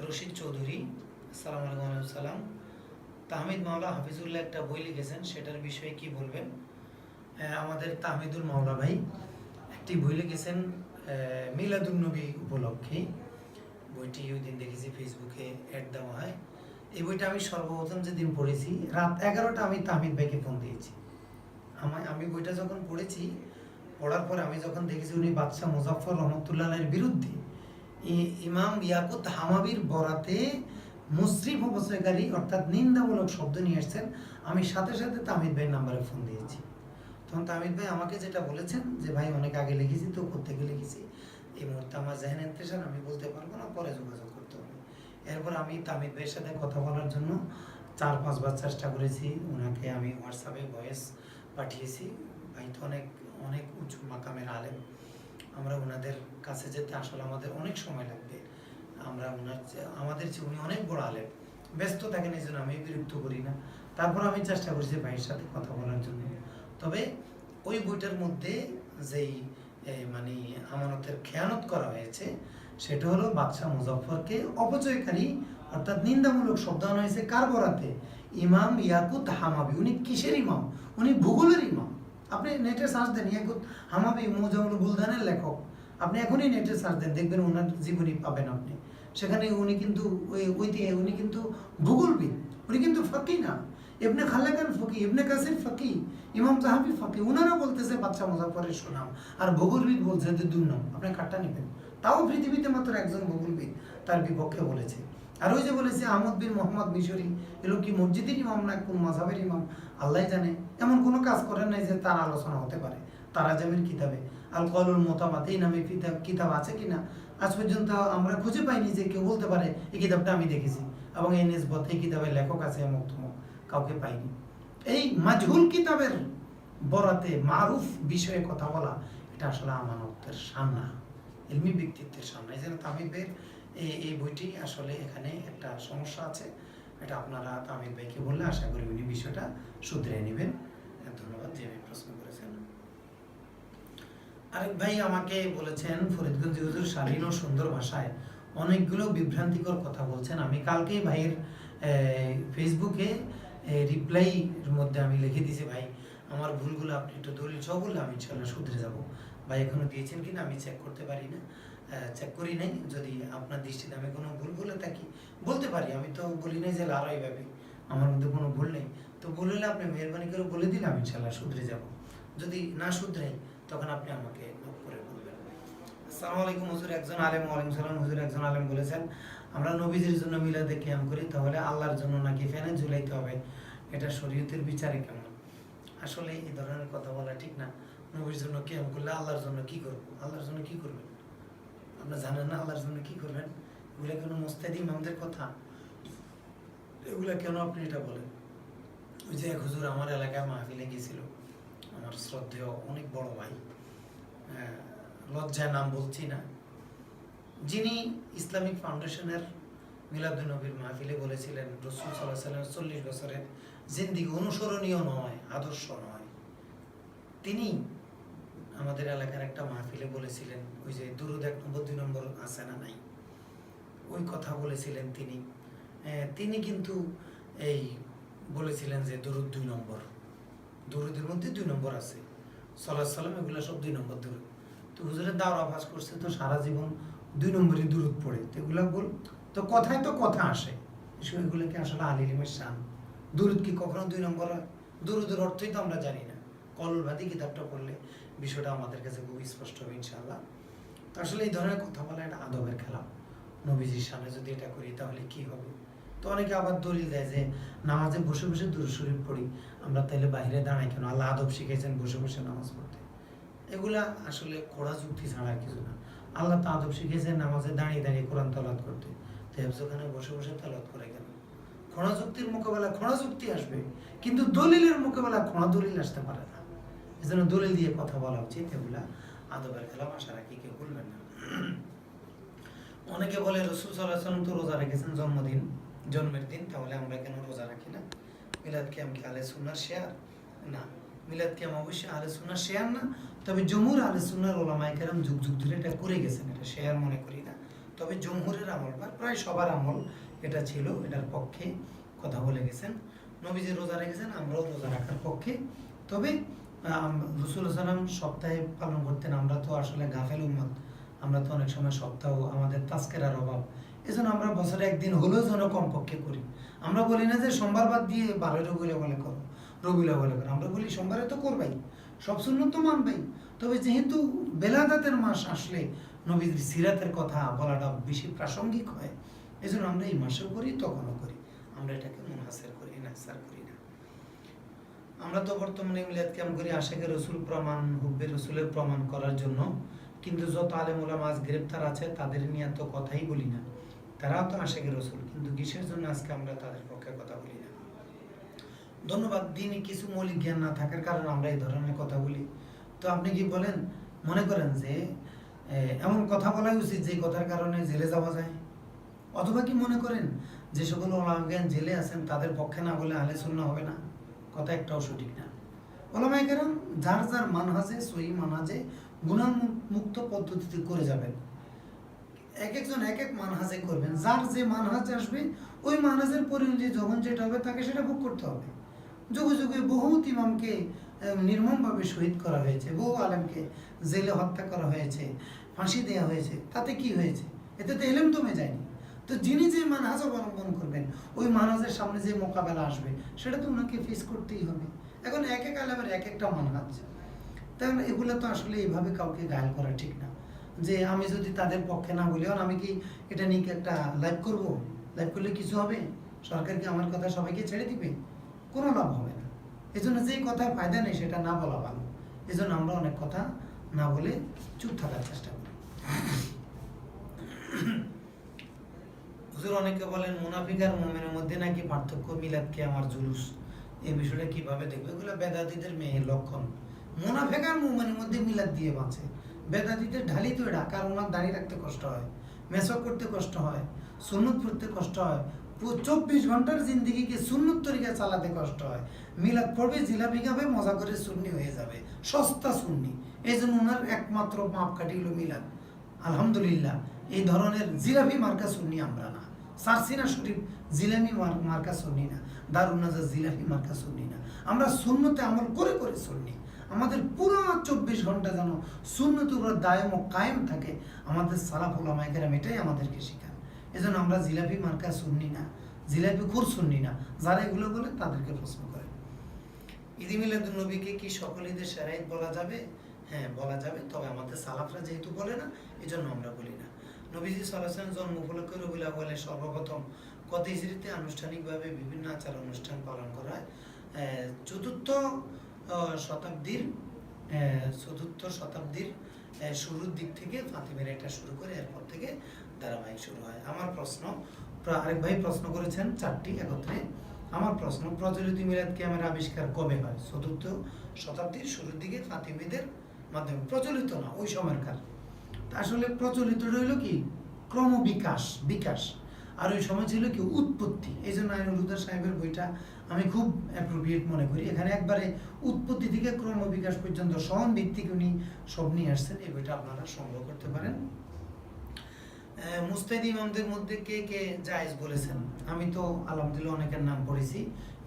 রশিদ চৌধুরী, আসসালামু আলাইকুম। সালাম। তাহমিদ মাওলা হাফিজুল্লাহ একটা বই লিখেছেন, সেটার বিষয়ে কি বলবেন? আমাদের তাহমিদুল মাওলা ভাই একটি বই লিখেছেন মিলাদুন নবী উপলক্ষে। বইটি ওই দিন দেখেছি ফেসবুকে অ্যাড দেওয়া হয়। এই বইটা আমি সর্বপ্রথম যেদিন পড়েছি, রাত 11টা আমি তাহমিদ ভাইকে ফোন দিয়েছি। আমি বইটা যখন পড়েছি, পড়ার পরে আমি যখন দেখেছি উনি বাদশাহ মুজাফফর রহমতুল্লাহের বিরুদ্ধে ইমাম ইয়াকুত হামাবির বরাতে মুসরিফ অপচয়কারী অর্থাৎ নিন্দামূলক শব্দ নিয়ে এসেছেন, আমি সাথে সাথে তাহমিদ ভাইয়ের নাম্বারে ফোন দিয়েছি। তখন তাহমিদ ভাই আমাকে যেটা বলেছেন যে ভাই অনেক আগে লিখেছি, তো কোত্থেকে লিখেছি এই মুহূর্তে আমার জেহেন ইন্তেশার আমি বলতে পারবো না, পরে যোগাযোগ করতে হবে। এরপর আমি তাহমিদ ভাইয়ের সাথে কথা বলার জন্য 4-5 বার চেষ্টা করেছি, ওনাকে আমি হোয়াটসঅ্যাপে ভয়েস পাঠিয়েছি। ভাই তো অনেক অনেক উঁচু মাকামের আলেম, আমরা ওনাদের কাছে যেতে আসলে আমাদের অনেক সময় লাগবে, আমরা আমাদের চেয়ে উনি অনেক বড় আলেম, ব্যস্ত থাকেন, এই জন্য আমি বিরক্ত করি না। তারপর আমি চেষ্টা করছি ভাইয়ের সাথে কথা বলার জন্য। তবে ওই বইটার মধ্যে যেই মানে আমানতের খেয়ানত করা হয়েছে, সেটা হলো বাদশাহ মুজাফফরকে অপচয়কারী অর্থাৎ নিন্দামূলক শব্দ আনা হয়েছে কার বরাতে? ইমাম ইয়াকুত হামাবি। উনি কিসের ইমাম? উনি ভূগোলের ইমাম। আপনি নেটে সার্চ দেন, ইয়াকুত হামাবি মুজামুল বুলদানের লেখক, আপনি এখনই নেটে সার্চ দেন, দেখবেন ওনার জীবনী পাবেন আপনি। সেখানে উনি কিন্তু উনি কিন্তু ভূগোলবিদ, উনি কিন্তু ফাকি না। ইবনে খালেকান ফকি, ইবনে কাসির ফকি, ইমাম জাহাবি ফকি, ওনারা বলতেছে বাদশাহ মুজাফফরের সুনাম, আর ভূগোলবিদ বলছে যে দুর্নাম। আপনি কাটটা নেবেন? তাও পৃথিবীতে মাত্র একজন ভূগোলবিদ তার বিপক্ষে বলেছে। আর ওই যে বলেছে আহমদ বিন মোহাম্মদ মিশরি, এলো কি মসজিদের ইমাম না কোন মাযহাবের ইমাম আল্লাহ জানে, এমন কোনো কাজ করেন নাই যে তার আলোচনা হতে পারে। তারাজামের কিতাবে আল কওলুল মুতাবাদ এই নামে কিতাব আছে কিনা আজ পর্যন্ত আমরা খুঁজে পাইনি যে কেউ বলতে পারে এই কিতাবটা আমি দেখেছি এবং এই নিসবত এই কিতাবের লেখক আছে এমক তমক, কাউকে পাইনি। এই মাজহুল কিতাবের বরাতে মারুফ বিষয়ে কথা বলা, এটা আসলে আমানতের শান না, ইলমি ব্যক্তিত্বের শান না। এই জন্য তাহমিদ ভাইয়ের এই বইটি আসলে এখানে একটা সমস্যা আছে, এটা আপনারা তাহমিদ ভাইকে বললে আশা করি উনি বিষয়টা শুধরে নেবেন। ধন্যবাদ যে প্রশ্ন করেছেন। আরেক ভাই আমাকে বলেছেন, ফরিদগঞ্জ হুজুর শালীন ও সুন্দর ভাষায় অনেকগুলো বিভ্রান্তিকর কথা বলছেন। আমি কালকেই ভাইয়ের ফেসবুকে রিপ্লাইয়ের মধ্যে আমি লিখে দিয়েছি, ভাই আমার ভুলগুলো আপনি একটু দলিল সহ বললে আমি ইনশাল্লাহ শুধরে যাব। ভাই এখনো দিয়েছেন কিনা আমি চেক করতে পারি না, চেক করি নাই। যদি আপনার দৃষ্টিতে আমি কোনো ভুল বলে থাকি বলতে পারি, আমি তো বলি নাই যে লড়াই ভাবে আমার মধ্যে কোনো ভুল নেই। তো ভুল হলে আপনি মেহরবানি করে বলে দিলে আমি ইনশাল্লাহ শুধরে যাব। যদি না শুধরাই তখন আপনি আমাকে নক করে বলবেন। আসসালামু আলাইকুম হুজুর, একজন আলেম। ওয়ালাইকুম সালাম হুজুর, একজন আলেম বলেছেন আমরা নবীজির জন্য মিলাদে কিয়াম করি, তাহলে আল্লাহর জন্য নাকি ফ্যানে ঝুলাইতে হবে, এটা শরীয়তের বিচারে কেমন? আসলে এই ধরনের কথা বলা ঠিক না। নবীর জন্য কিয়াম করলে আল্লাহর জন্য কি করবো? আল্লাহর জন্য কি করবেন? আপনারা জানেন না আল্লাহর জন্য কি করবেন? এগুলা কেন মুস্তাহিদ ইমামদের কথা? এগুলা কেন আপনি এটা বলেন? ওই যে এক হুজুর আমার এলাকায় মাহফিলে গেছিল, আমার শ্রদ্ধেয় অনেক বড় ভাই, লজ্জায় নাম বলছি না, যিনি ইসলামিক ফাউন্ডেশনের মিলাদুন্নবীর মাহফিলে বলেছিলেন রাসূল সাল্লাল্লাহু আলাইহি ওয়াসাল্লামের 40 বছরের জিন্দেগি অনুসরণীয় নয়, আদর্শ নয়। তিনি আমাদের এলাকার একটা মাহফিলে বলেছিলেন ওই যে দুরুদ 1 নম্বর 2 নম্বর আছে না নাই, ওই কথা বলেছিলেন তিনি। তিনি কিন্তু এই বলেছিলেন যে দুরুদ 2 নম্বর, দুরুদের মধ্যে 2 নম্বর আছে, সাল্লাল্লাহু আলাইহি ওয়াসাল্লাম এগুলো সব 2 নম্বর দুরুদ। তো হুজুরের দাওরা পাস করছে, তো সারা জীবন 2 নম্বরই দুরুদ পড়ে, তো এগুলো বল, তো কথায় তো কথা আসে, এগুলো কি আসলে আল ইলমের শান? দুরুদ কি কখনো 2 নম্বর হয়? দুরুদের অর্থই তো আমরা জানি না। কলবাদী কিতাবটা পড়লে বিষয়টা আমাদের কাছে খুব স্পষ্ট হবে ইনশাআল্লাহ। তো আসলে এই ধরনের কথা বলা একটা আদবের খেলা। নবীজির সামনে যদি এটা করি তাহলে কি হবে? তো অনেকে আবার দলিল দেয় যে নামাজে বসে বসে দুরূদ শরীফ পড়ি, আমরা তাহলে বাইরে দাঁড়াই কেন? আল্লাহ আদব শিখেছেন বসে বসে নামাজ পড়তে। এগুলা আসলে খোড়া যুক্তি ছাড়া আর কিছু না। আল্লাহ তো আদব শিখেছেন নামাজে দাঁড়িয়ে দাঁড়িয়ে কোরআন তেলাওয়াত করতে, তো হেফজখানে বসে বসে তেলাওয়াত করে কেন? খোড়া যুক্তির মোকাবেলা খোড়া যুক্তি আসবে, কিন্তু দলিলের মোকাবেলা খোড়া দলিল আসতে পারে না। এজন্য দলিল দিয়ে কথা বলা উচিত। এগুলা আদবের খেলা, আশা রাখি কেউ বলবেন না। অনেকে বলে রাসূল সাল্লাল্লাহু আলাইহি ওয়াসাল্লাম তো রোজা রেখেছেন জন্মের দিন, তাহলে আমরা কেন রোজা রাখি না? মিলাদ কিয়াম কি আহলে সুন্নাহর শেয়ার? না, মিলাদ কিয়াম অবশ্যই আহলে সুন্নাহর শেয়ার না, তবে জমহুর আহলে সুন্নাহর উলামায়ে কেরাম যুগ যুগ ধরে এটা করে গেছেন, এটা শেয়ার মনে করি না। তবে জমহুরের আমল বা প্রায় সবার আমল এটা ছিল, এটার পক্ষে কথা বলে গেছেন। নবীজি রোজা রেখেছেন, আমরাও রোজা রাখার পক্ষে। তবে রাসূল সাল্লাল্লাহু সপ্তাহে পালন করতেন, আমরা তো আসলে গাফেল উম্মত, আমরা তো অনেক সময় সপ্তাহ আমাদের তাস্কেরার অভাব, এজন্য আমরা বছরে একদিন হলেও যেন কমপক্ষে করি। আমরা বলি না যে সোমবার বাদ দিয়ে 12 রবিউল আউয়ালে করো, রবিউল আউয়ালে করো, আমরা বলি সোমবারে তো করবাই, সব সুন্নত তো মানবাই। তবে যেহেতু বেলাদাতের মাস আসলে নবীর সিরাতের কথা বলাটা বেশি প্রাসঙ্গিক হয়, এজন্য আমরা এই মাসেও করি, তখনও করি, আমরা এটাকে মুনহাসির করি, ইনহাসার করি না। আমরা তো বর্তমানে মিলাদ কিয়াম করি আশিকে রসুল প্রমাণ, হুব্বে রসুলের প্রমাণ করার জন্য, কিন্তু যত আলেম ওলামা আজ গ্রেপ্তার আছে তাদের নিয়ে তো কথাই বলি না। তারাও তো আশিকে রসুল, কিন্তু কিসের জন্য আজকে আমরা তাদের পক্ষে কথা বলি না? ধন্যবাদ। দিনে কিছু মৌলিক জ্ঞান না থাকার কারণে আমরা এই ধরনের কথা বলি। তো আপনি কি বলেন, মনে করেন যে এমন কথা বলাই উচিত যে কথার কারণে জেলে যাওয়া যায়? অথবা কি মনে করেন যে সকল ওলামা জ্ঞান জেলে আছেন তাদের পক্ষে না বলে আহলে সুন্নাহ হবে না? কথা একটাও সঠিক না। ওলামায়ে কেরাম যার যার মানহাজে, সহি মানহাজে গুনাহমুক্ত পদ্ধতিতে করে যাবেন। এক একজন এক এক মানহাজে করবেন, যার যে মানহাজে আসবে ওই মানহাজের পরিণতি যখন যেটা হবে তাকে সেটা ভোগ করতে হবে। যুগে যুগে বহুত ইমামকে নির্মমভাবে শহীদ করা হয়েছে, বহু আলেমকে জেলে হত্যা করা হয়েছে, ফাঁসি দেওয়া হয়েছে, তাতে কি হয়েছে? এতে তো এলেম কমে যায়নি। তো যিনি যে মানহাজ অবলম্বন করবেন, ওই মানহাজের সামনে যে মোকাবেলা আসবে সেটা তো ওনাকে ফেস করতেই হবে। এখন এক এক আলেমের এক একটা মানহাজ, তাহলে এগুলো তো আসলে এইভাবে কাউকে ঘায়াল করা ঠিক না। যে আমি যদি তাদের পক্ষে না বলি, আমি কি এটা নিয়ে একটা লাইভ করব? লাইভ করলে কিছু হবে? সরকার কি আমার কথা সবাইকে ছেড়ে দিবে? কোনো লাভ হবে না। এই জন্য যেই কথায় ফায়দা নেই সেটা না বলা ভালো। এই জন্য আমরা অনেক কথা না বলে চুপ থাকার চেষ্টা করি। হুজুর অনেকে বলেন মুনাফিক আর মুমিনের মধ্যে নাকি পার্থক্য, মিলাদ কি আমার জুলুস, এই বিষয়টা কিভাবে দেখবে? এগুলো বেদাতীদের মেয়ের লক্ষণ। মুনাফিক আর মুমিনের মধ্যে মিলাদ দিয়ে বাঁচে, বেদাতীদের ঢালি তো এটা, কারণ ওনার দাঁড়িয়ে রাখতে কষ্ট হয়, মেসক করতে কষ্ট হয়, সুন্নত পড়তে কষ্ট হয়, 24 ঘন্টার জিন্দিগিকে সুন্নত তরিকা চালাতে কষ্ট হয়। মিলাদ পড়বে, জিলাপি খাবে, মজা করে সুন্নি হয়ে যাবে, সস্তা সুন্নি। এই জন্য ওনার একমাত্র মাপকাঠি হলো মিলাদ। আলহামদুলিল্লাহ, এই ধরনের জিলাপি মার্কা সুন্নি আমরা না। সারসিনা শরীফ জিলাপি মার্কা সুন্নি না, দারুন নাজার জিলাপি মার্কা সুন্নি না। আমরা সুন্নতে আমল করে করে সুন্নি। আমাদের পুরো 24 ঘন্টা যেন সুন্নতের উপর দায়ম ও কায়েম থাকে। আমাদের সালাফ উলামায়ে কেরাম এটাই আমাদেরকে শেখান। এজন্য আমরা জিলাপি মার্কা সুন্নি না, জিলাপি খুর সুন্নি না। যারা এগুলো বলে তাদেরকে প্রশ্ন করে। ঈদ মিলাদুন নবীকে কি সকল ঈদের সেরা ঈদ বলা যাবে? হ্যাঁ, বলা যাবে, তবে আমাদের সালাফরা যেহেতু বলে না, এজন্য আমরা বলি না। নবীজি সাল্লাল্লাহু আলাইহি ওয়াসাল্লাম জন্ম উপলক্ষে রবিউল আউয়ালে সর্বপ্রথম কত হিজরিতে আনুষ্ঠানিকভাবে বিভিন্ন আচার অনুষ্ঠান পালন করা হয়। চতুর্থ শতাব্দীর শুরুর দিক থেকে ফাতিমের এটা শুরু করে এরপর থেকে ধারাবাহিক শুরু হয়। আমার প্রশ্ন, আরেক ভাই প্রশ্ন করেছেন 4টি একত্রে। আমার প্রশ্ন, প্রচলিত মিলাদ কিয়ামের আবিষ্কার কবে হয়? চতুর্থ শতাব্দীর শুরুর দিকে ফাতিমিদের মাধ্যমে। প্রচলিত না, ওই সময়কার। আসলে প্রচলিত হইল কি বিকাশ, আর ওই সময় ছিল কি উৎপত্তি। এই জন্য আইনুল হুদা সাহেবের বইটা আমি খুব অ্যাপ্রোপ্রিয়েট মনে করি। এখানে একবারে উৎপত্তি থেকে ক্রমবিকাশ পর্যন্ত সমান ভিত্তিক উনি সব নিয়ে আসছেন। এই বইটা আপনারা সংগ্রহ করতে পারেন। মুস্তাহিদ ইমামদের মধ্যে কে কে জায়েজ বলেছেন? আমি তো আলহামদুলিল্লাহ অনেকের নাম পড়েছি।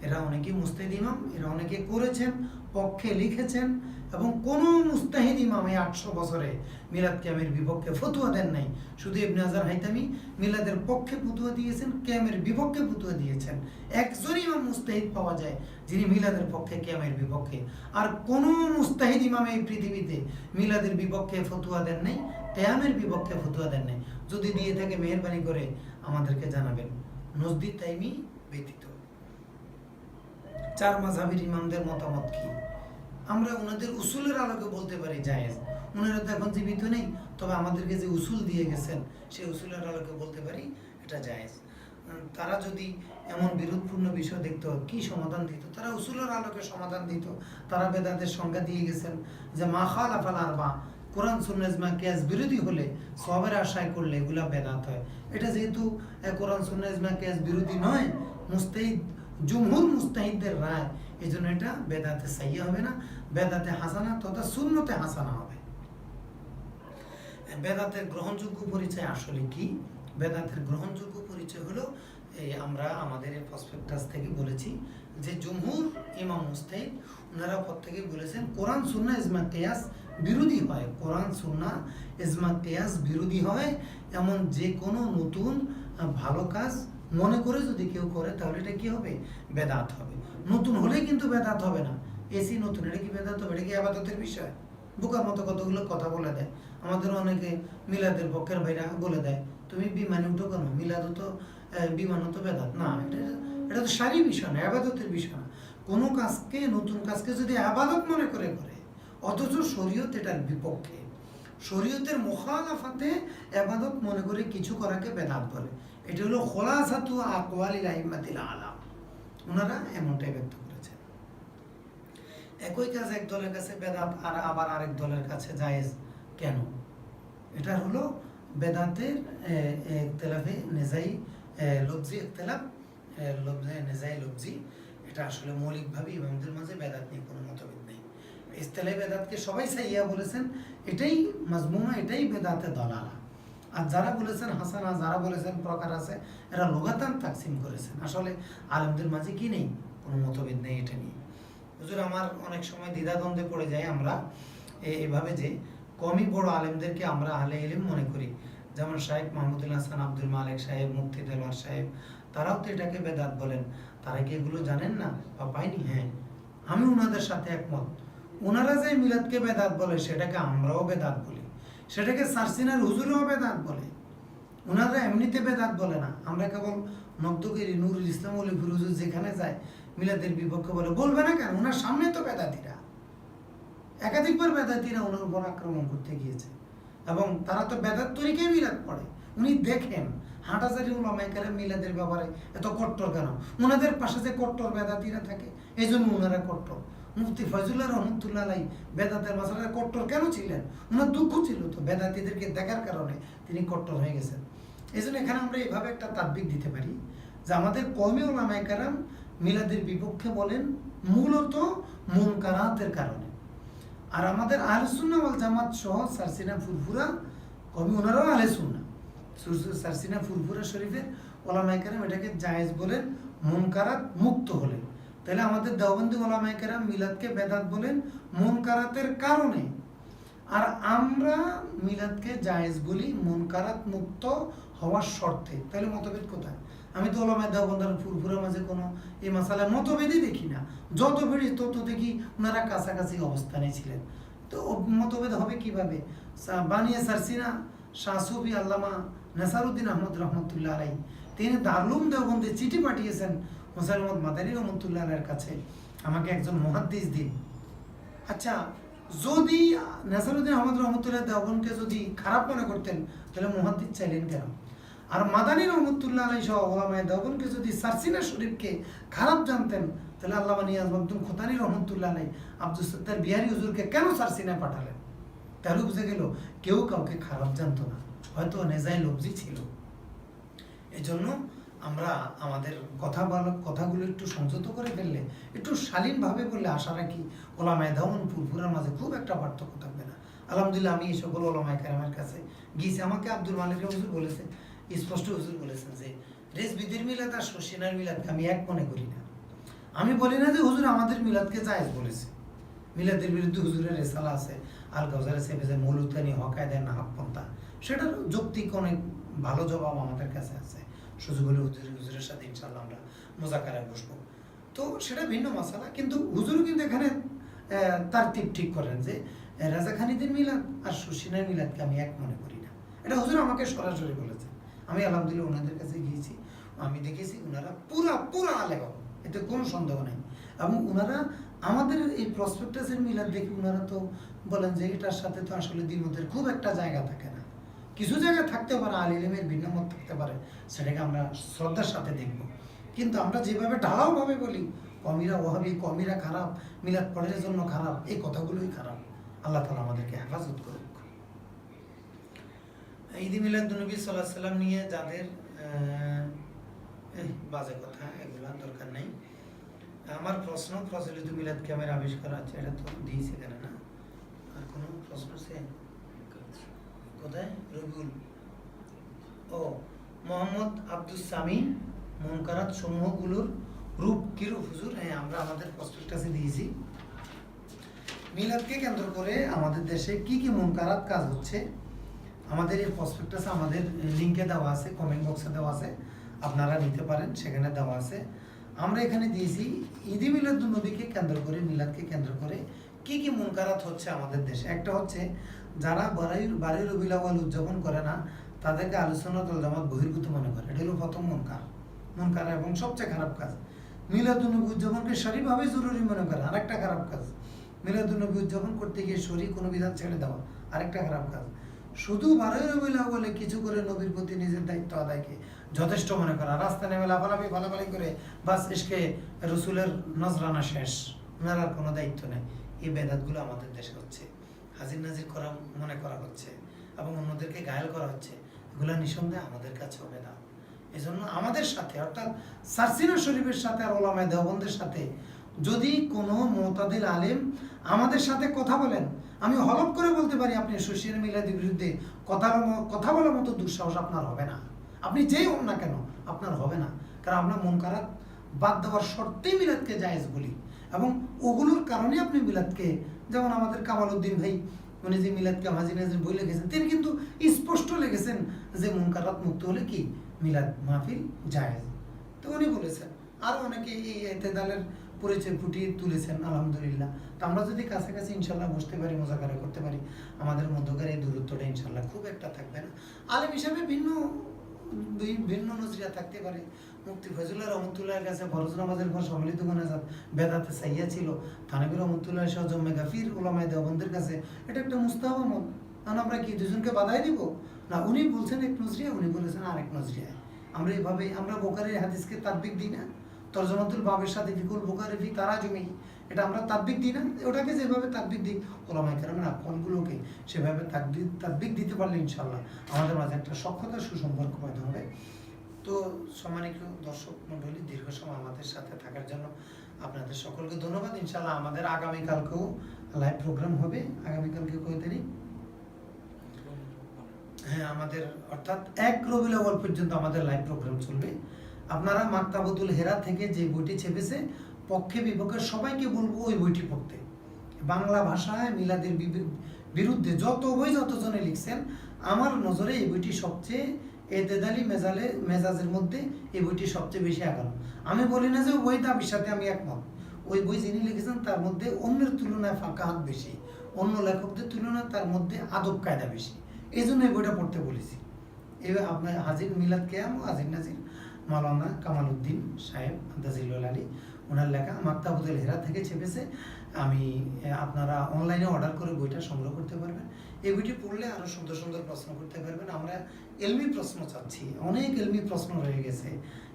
এরা অনেকেই মুস্তাহিদ ইমাম, এরা অনেকে করেছেন, পক্ষে লিখেছেন, এবং কোনো মুস্তাহিদ ইমাম এই 800 বছরে মিলাদ কিয়ামের বিপক্ষে ফতোয়া দেন নাই। শুধু ইবনে হাজার হাইতামি মিলাদের পক্ষে ফতোয়া দিয়েছেন, কিয়ামের বিপক্ষে ফতোয়া দিয়েছেন। একজন ইমাম মুস্তাহিদ পাওয়া যায় যিনি মিলাদের পক্ষে, কিয়ামের বিপক্ষে। আর কোনো মুস্তাহিদ ইমাম এই পৃথিবীতে মিলাদের বিপক্ষে ফতোয়া দেন নাই, কিয়ামের বিপক্ষে ফতোয়া দেন নাই। যদি দিয়ে থাকে মেহেরবানি করে আমাদেরকে জানাবেন, নজদি তাইমি ব্যতীত। 4 মাযহাবের ইমামদের মতামত কি? আমরা ওনাদের উসুলের আলোকে বলতে পারি জায়েজ। ওনারা তো এখন জীবিত নেই, তবে আমাদেরকে যে উসুল দিয়ে গেছেন সেই উসুলের আলোকে বলতে পারি এটা জায়েজ। তারা যদি এমন বিরোধপূর্ণ বিষয় দেখতো, কি সমাধান দিত? তারা উসুলের আলোকে সমাধান দিত। তারা বেদাতের সংজ্ঞা দিয়ে গেছেন যে মা খালাফাল আরবা, কোরআন সুন্নাহ ইজমা কিয়াস বিরোধী হলে, সওয়াবের আশায় করলে এগুলা বেদাত হয়। এটা যেহেতু কোরআন সুন্নাহ ইজমা কিয়াস বিরোধী নয়, মুস্তাহিদ জুমহুর মুস্তাহিদদের রায়, এই জন্য এটা বেদাতে সাইয়্যা হবে না, বেদাতে হাসানা তথা সুন্নতে হাসানা হবে। বেদাতের গ্রহণযোগ্য পরিচয় আসলে কি? বেদাতের গ্রহণযোগ্য পরিচয় হলো, আমরা আমাদের প্রসপেক্টাস থেকে বলেছি যে জুমহুর ইমাম মুস্তাহিদ ওনারা প্রত্যেকে বলেছেন কোরআন সুন্নাহ ইজমা কিয়াস বিরোধী হয়। কোরআন সুন্নাহ ইজমা কিয়াস বিরোধী হয় এমন যে কোনো নতুন ভালো কাজ মনে করে যদি কেউ করে, তাহলে এটা কি হবে? বেদাত হবে। নতুন হলে কিন্তু বেদাত হবে না। এসি নতুন, এটা কি বেদাত হবে? এটা কি ইবাদতের বিষয়? বোকার মতো কতগুলো কথা বলে দেয়। আমাদের অনেকে মিলাদের পক্ষের ভাইরা বলে দেয়, তুমি বিমানে উঠো কেন? মিলাদও তো, বিমানও তো বেদাত না। এটা তো সারি বিষয় না, ইবাদতের বিষয় না। কোনো কাজকে, নতুন কাজকে যদি ইবাদত মনে করে করে, অথচ শরীয়ত এটার বিপক্ষে, শরীয়তের মুখালাফাতে ইবাদত মনে করে কিছু করাকে বেদাত বলে। এটা হলো খোলাসাতু আকওয়ালিল আইম্মাতিল আলাম। ওনারা এমনটাই ব্যক্ত করেছেন। একই কাজ এক দলের কাছে বেদাত আর আবার আরেক দলের কাছে জায়েজ কেন? এটা হলো বেদাতের ইখতিলাফে নিজাই লফজি ইখতিলাফ, নিজাই লফজি। এটা আসলে মৌলিকভাবে ইমামদের মাঝে বেদাত নিয়ে কোনো মতভেদ নেই। ইসতিলাহি বেদাতকে সবাই সাইয়্যা বলেছেন, এটাই মাজমুমা, এটাই বেদাতে দলালা। আর যারা বলেছেন হাসানা, যারা বলেছেন প্রকার আছে, এরা লুগাতান তাকসিম করেছেন। আসলে আলেমদের মাঝে কি নেই? কোনো মতভেদ নেই এটা নিয়ে। হুজুর, আমার অনেক সময় দ্বিধাদ্বন্দ্বে পড়ে যায় আমরা এভাবে যে কমই বড় আলেমদেরকে আমরা আহলে ইলম মনে করি, যেমন শাহেখ মাহমুদুল হাসান আব্দুল মালিক সাহেব, মুফতি দেলোয়ার সাহেব, তারাও তো এটাকে বেদাত বলেন। তারা কি এগুলো জানেন না বা পায়নি? হ্যাঁ, আমি ওনাদের সাথে একমত। ওনারা যে মিলাদকে বেদাত বলে, সেটাকে আমরাও বেদাত বলি, সেটাকে সারসিনার হুজুরও বেদাত বলে। ওনারা এমনিতে বেদাত বলে না। আমরা কেবল নব্দগিরি নুরুল ইসলাম ওলি হুজুর যেখানে যায় মিলাদের বিপক্ষে বলবে না কেন? ওনার সামনে তো বেদাতিরা, একাধিকবার বেদাতিরা ওনার উপর আক্রমণ করতে গিয়েছে, এবং তারা তো বেদাত তরিকায় মিলাদ পড়ে। উনি দেখেন হাঁটাজারি উলামায়ে কেরাম মিলাদের ব্যাপারে এত কট্টর কেন? ওনাদের পাশে যে কট্টর বেদাতিরা থাকে, এই জন্য ওনারা কট্টর। মুফতি ফয়জুল্লাহ রহমতুল্লাহ আলাইহি বেদাতের মাসালায় কট্টর কেন ছিলেন? ওনার দুঃখ ছিল তো বেদাতিদেরকে দেখার কারণে তিনি কট্টর হয়ে গেছেন। এই জন্য এখানে আমরা এইভাবে একটা তাদবিক দিতে পারি যে আমাদের কওমি উলামায়ে কেরাম মিলাদের বিপক্ষে বলেন মূলত মুনকারাতের কারণে। আর আমাদের আহলে সুন্নাহ ওয়াল জামাত সহ সারসিনা ফুরফুরা কওমি, ওনারাও আহলে সুন্নাহ। সারসিনা ফুরফুরা শরীফের উলামায়ে কেরাম এটাকে জায়েজ বলেন মুনকারাত মুক্ত হলে। তাহলে আমাদের দেওবন্দি ওলামায়ে কেরাম মিলাদকে বেদাত বলেন মুনকারাতের কারণে, আর আমরা মিলাদকে জায়েজ বলি মুনকারাত মুক্ত হওয়ার শর্তে। তাহলে মতভেদ কোথায়? আমি তো ওলামায়ে দেওবন্দের ফুরফুরের মাঝে কোনো এই মাসালায় মতভেদই দেখি না। যত বেড়ি তত দেখি ওনারা কাছাকাছি অবস্থানে ছিলেন। তো মতভেদ হবে কিভাবে? বানিয়ে সারসিনা শাহ সুফি আল্লামা নেসারউদ্দিন আহমদ রহমতুল্লাহ আলাইহি তিনি দারুল দেওবন্দে চিঠি পাঠিয়েছেন হোসেন আহমদ মাদানী রহমতুল্লাহ আলাইহির কাছে, আমাকে একজন মুহাদ্দিস দিন। আচ্ছা, যদি নেসারউদ্দিন আহমদ রহমতুল্লাহ দেওবন্দকে যদি খারাপ মনে করতেন তাহলে মুহাদ্দিস চাইলেন কেন? আর মাদানী রহমতুল্লাহ আলাইহি সহ ওলামায়ে দেওবন্দকে যদি সারসিনা শরীফকে খারাপ জানতেন তাহলে আল্লামা নিয়াজ মখদুম খোতানি রহমতুল্লাহ আলাইহি আব্দুল সত্তার বিহারী হুজুরকে কেন সারসিনায় পাঠালেন? তাহলে বুঝে গেল কেউ কাউকে খারাপ জানতো না, হয়তো নেজাই লফজি ছিল। এজন্য আমরা আমাদের কথাগুলো একটু সংযত করে ফেললে, একটু শালীনভাবে বললে আশা রাখি ওলামায়ে দেওবন্দ ফুরফুরার মাঝে খুব একটা পার্থক্য থাকবে না। আলহামদুলিল্লাহ আমি এই সকল ওলামায়ে কেরামের কাছে গিয়েছি, আমাকে আব্দুল মালিক হুজুর বলেছে, স্পষ্ট হুজুর বলেছেন যে রেজবিদের মিলাদ আর শশিনার মিলাদকে আমি এক মনে করি না। আমি বলি না যে হুজুর আমাদের মিলাদকে জায়েজ বলেছে, মিলাদের বিরুদ্ধে হুজুরের রেসালা আছে আল গাউজারে সেফেজে মৌলুতানি হকায়দায় নাহাবপন্থা, সেটার যৌক্তিক অনেক ভালো জবাব আমাদের কাছে আছে। সুযোগ হলে হুজুরের সাথে ইনশাআল্লাহ আমরা মুযাকারায় বসবো। তো সেটা ভিন্ন মাসালা, কিন্তু হুজুরও কিন্তু এখানে তারতিব ঠিক করেন যে রাজাখানিদের মিলাদ আর শশিনার মিলাদকে আমি এক মনে করি না। এটা হুজুর আমাকে সরাসরি বলেছেন। আমি আলহামদুলিল্লাহ ওনাদের কাছে গিয়েছি, আমি দেখেছি ওনারা পুরা আলেম, এতে কোনো সন্দেহ নেই। এবং ওনারা আমাদের এই প্রসপেক্টাসের মিলাদ দেখে ওনারা তো বলেন যে এটার সাথে তো আসলে দ্বিমতের খুব একটা জায়গা থাকে না। কিছু জায়গা থাকতে পারে, আল ইলমের ভিন্ন মত থাকতে পারে, সেটাকে আমরা শ্রদ্ধার সাথে দেখব। কিন্তু আমরা যেভাবে ঢালাওভাবে বলি কমিরা ওহাবি, কমিরা খারাপ, মিলাদ পড়ার জন্য খারাপ, এই কথাগুলোই খারাপ। আল্লাহ তাআলা আমাদেরকে হেফাজত করুক। ঈদ মিলাদুন্নবী সাল্লাল্লাহু আলাইহি ওয়াসাল্লাম নিয়ে যাদের বাজে কথা, এগুলো দরকার নেই। আমার প্রশ্ন, প্রচলিত মিলাদ ক্যামেরা আবিষ্কার আছে, এটা তো দিয়েছে কেন না? আর কোনো প্রশ্ন আছে? কোথায়? রবিউল ও মোহাম্মদ আব্দুস সামি মুনকারাত সমূহগুলোর রূপ কিরূপ হুজুর? হ্যাঁ, আমরা আমাদের প্রসপেক্টাসে দিয়েছি মিলাদকে কেন্দ্র করে আমাদের দেশে কি কি মুনকারাত কাজ হচ্ছে। আমাদের এই প্রসপেক্টাসে আমাদের লিঙ্কে দেওয়া আছে, কমেন্ট বক্সে দেওয়া আছে, আপনারা নিতে পারেন, সেখানে দেওয়া আছে। আমরা এখানে দিয়েছি ঈদ মিলাদুন্নবীকে কেন্দ্র করে, মিলাদকে কেন্দ্র করে কি কি মুনকারাত হচ্ছে আমাদের দেশে। একটা হচ্ছে যারা বারোই রবিউল আউয়াল উদযাপন করে না তাদেরকে আহলে সুন্নাত ওয়াল জামাত বহির্ভূত মনে করে। এটা হলো প্রথম মুনকার এবং সবচেয়ে খারাপ কাজ। মিলাদুন্নবী উদযাপনকে শরীভাবে জরুরি মনে করে, আরেকটা খারাপ কাজ। মিলাদুন্নবী উদযাপন করতে গিয়ে শরী কোনো বিধান ছেড়ে দেওয়া, আরেকটা খারাপ কাজ। শুধু বারোই রবিউল আউয়ালে কিছু করে নবীর প্রতি নিজের দায়িত্ব আদায়কে যথেষ্ট মনে করা, রাস্তা নেমে লাফালাফি ফালাফালি করে বাস এসকে রসুলের নজরানা শেষ, ওনার আর কোনো দায়িত্ব নেই। এই বেদাতগুলো আমাদের দেশে হচ্ছে, হাজির নাজির করা মনে করা হচ্ছে এবং অন্যদেরকে ঘায়েল করা হচ্ছে। এগুলো নিঃসন্দেহে আমাদের কাছেও বেদাত। এই জন্য আমাদের সাথে, অর্থাৎ সারসিনা শরীফের সাথে আর ওলামায়ে দেওবন্দের সাথে যদি কোনো মুতাদিল আলেম আমাদের সাথে কথা বলেন, আমি হলফ করে বলতে পারি আপনি সোশ্যাল মিলাদের বিরুদ্ধে কথা বলার মতো দুঃসাহস আপনার হবে না। আপনি যেই হন না কেন আপনার হবে না, কারণ আমরা মুনকারাত বাদ দেওয়ার শর্তেই মিলাদকে জায়েজ বলি এবং ওগুলোর কারণে আপনি মিলাদকে, যেমন আমাদের কামাল উদ্দিন ভাই উনি যে মিলাদকে হাজির নাজির বই লিখেছেন, তিনি কিন্তু স্পষ্ট লিখেছেন যে মুনকারাত মুক্ত হলে কি মিলাদ মাহফিল জায়েজ। তো উনি বলেছেন, আর অনেকে এই ইতিদালের পরিচয় ফুটিয়ে তুলেছেন আলহামদুলিল্লাহ। তো আমরা যদি কাছাকাছি ইনশাল্লাহ বসতে পারি, মুযাকারা করতে পারি, আমাদের মধ্যকার এই দূরত্বটা ইনশাল্লাহ খুব একটা থাকবে না। আলেম হিসাবে ভিন্ন নজরিয়া থাকতে পারে। মুফতি ফয়জুল্লাহ রহমতুল্লাহর কাছে ফরজ নামাজের পর সম্মিলিত মোনাজাত বেদাতে সাইয়া ছিল। থানভী রহমতুল্লাহ সহ জম্মে গাফির ওলামায়ে দেওবন্দের কাছে এটা একটা মুস্তাহাব আমল। কারণ আমরা কি দুজনকে বাধাই দিব না? উনি বলছেন এক নজরিয়া, উনি বলেছেন আরেক নজরিয়া। আমরা এইভাবে আমরা বুখারীর হাদিসকে তাদবিক দিই না, তরজমাতুল বাবের সাথে ফিকুল বুখারী ফি তারাজুমি, এটা আমরা তাদবিক দিই না? ওটাকে যেভাবে তাদবিক দিই ওলামায়ে কেরামের আকওয়ালগুলোকে সেভাবে তাদবিক দিতে পারলে ইনশাআল্লাহ আমাদের মাঝে একটা সখ্যতা সুসম্পর্ক পয়দা হবে। তো সম্মানিত দর্শক মণ্ডলী, দীর্ঘ সময় আমাদের সাথে থাকার জন্য আপনাদের সকলকে ধন্যবাদ। ইনশাআল্লাহ আমাদের আগামীকালকেও লাইভ প্রোগ্রাম হবে। আগামীকালকে কয় তারিখ? হ্যাঁ, আমাদের অর্থাৎ 1 রবিউল আউয়াল পর্যন্ত আমাদের লাইভ প্রোগ্রাম চলবে। আপনারা মাকতাবুতুল হেরা থেকে যে বইটি ছেপেছে পক্ষে বিপক্ষে সবাইকে বলবো ওই বইটি পড়তে। বাংলা ভাষায় মিলাদের বিরুদ্ধে যত বই যতজনে লিখছেন, আমার নজরে এই বইটি সবচেয়ে এতেদালি মেজাজের মধ্যে এই বইটি সবচেয়ে বেশি আগানো। আমি বলি না যে ওই বই দাবির সাথে আমি একমত, ওই বই যিনি লিখেছেন তার মধ্যে অন্যের তুলনায় ফাঁকা হাত বেশি, অন্য লেখকদের তুলনায় তার মধ্যে আদব কায়দা বেশি, এই জন্য এই বইটা পড়তে বলেছি। এবার আপনার হাজির মিলাদ কেয়াম ও হাজির নাজির মাওলানা কামাল উদ্দিন সাহেব আন্দাজিলুল আলী, ওনার লেখা মাকতাবুল হেরা থেকে ছেপেছে। আমি আপনারা অনলাইনে অর্ডার করে বইটা সংগ্রহ করতে পারবেন। এই বইটি পড়লে আরও সুন্দর সুন্দর প্রশ্ন করতে পারবেন। আমরা এলমি প্রশ্ন চাচ্ছি, অনেক এলমি প্রশ্ন রয়ে গেছে,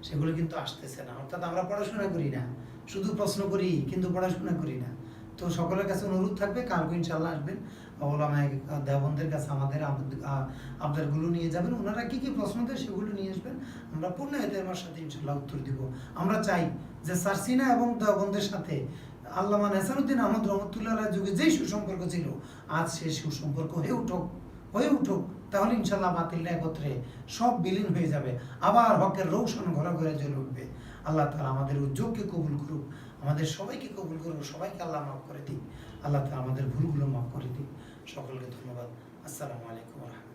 সেগুলো কিন্তু আসতেছে না। অর্থাৎ আমরা পড়াশোনা করি না, শুধু প্রশ্ন করি কিন্তু পড়াশোনা করি না। তো সকলের কাছে অনুরোধ থাকবে, কালকে ইনশাল্লাহ আসবেন, ওলামায়ে দেওবন্দের কাছে আমাদের আবদারগুলো নিয়ে যাবেন, ওনারা কী কী প্রশ্ন দেয় সেগুলো নিয়ে আসবেন, আমরা পূর্ণ এতেমার সাথে ইনশাল্লাহ উত্তর দিব। আমরা চাই যে সারসিনা এবং দেওবন্দের সাথে আল্লামা নেসারউদ্দিন আহমদ রহমতুল্লাহ যুগে যেই সুসম্পর্ক ছিল, আজ সেই সুসম্পর্ক হয়ে উঠুক, তাহলে ইনশাল্লাহ বাতিলরা একত্রে সব বিলীন হয়ে যাবে, আবার হকের রৌশন ঘরে ঘরে জ্বলে উঠবে। আল্লাহ তাআলা আমাদের উদ্যোগকে কবুল করুক, আমাদের সবাইকে কবুল করুক, সবাইকে আল্লাহ মাফ করে দিক। আল্লাহ তাআলা আমাদের ভুলগুলো মাফ করে দিক। সকলকে ধন্যবাদ। আসসালামু আলাইকুম ওয়া রাহমাতুল্লাহ।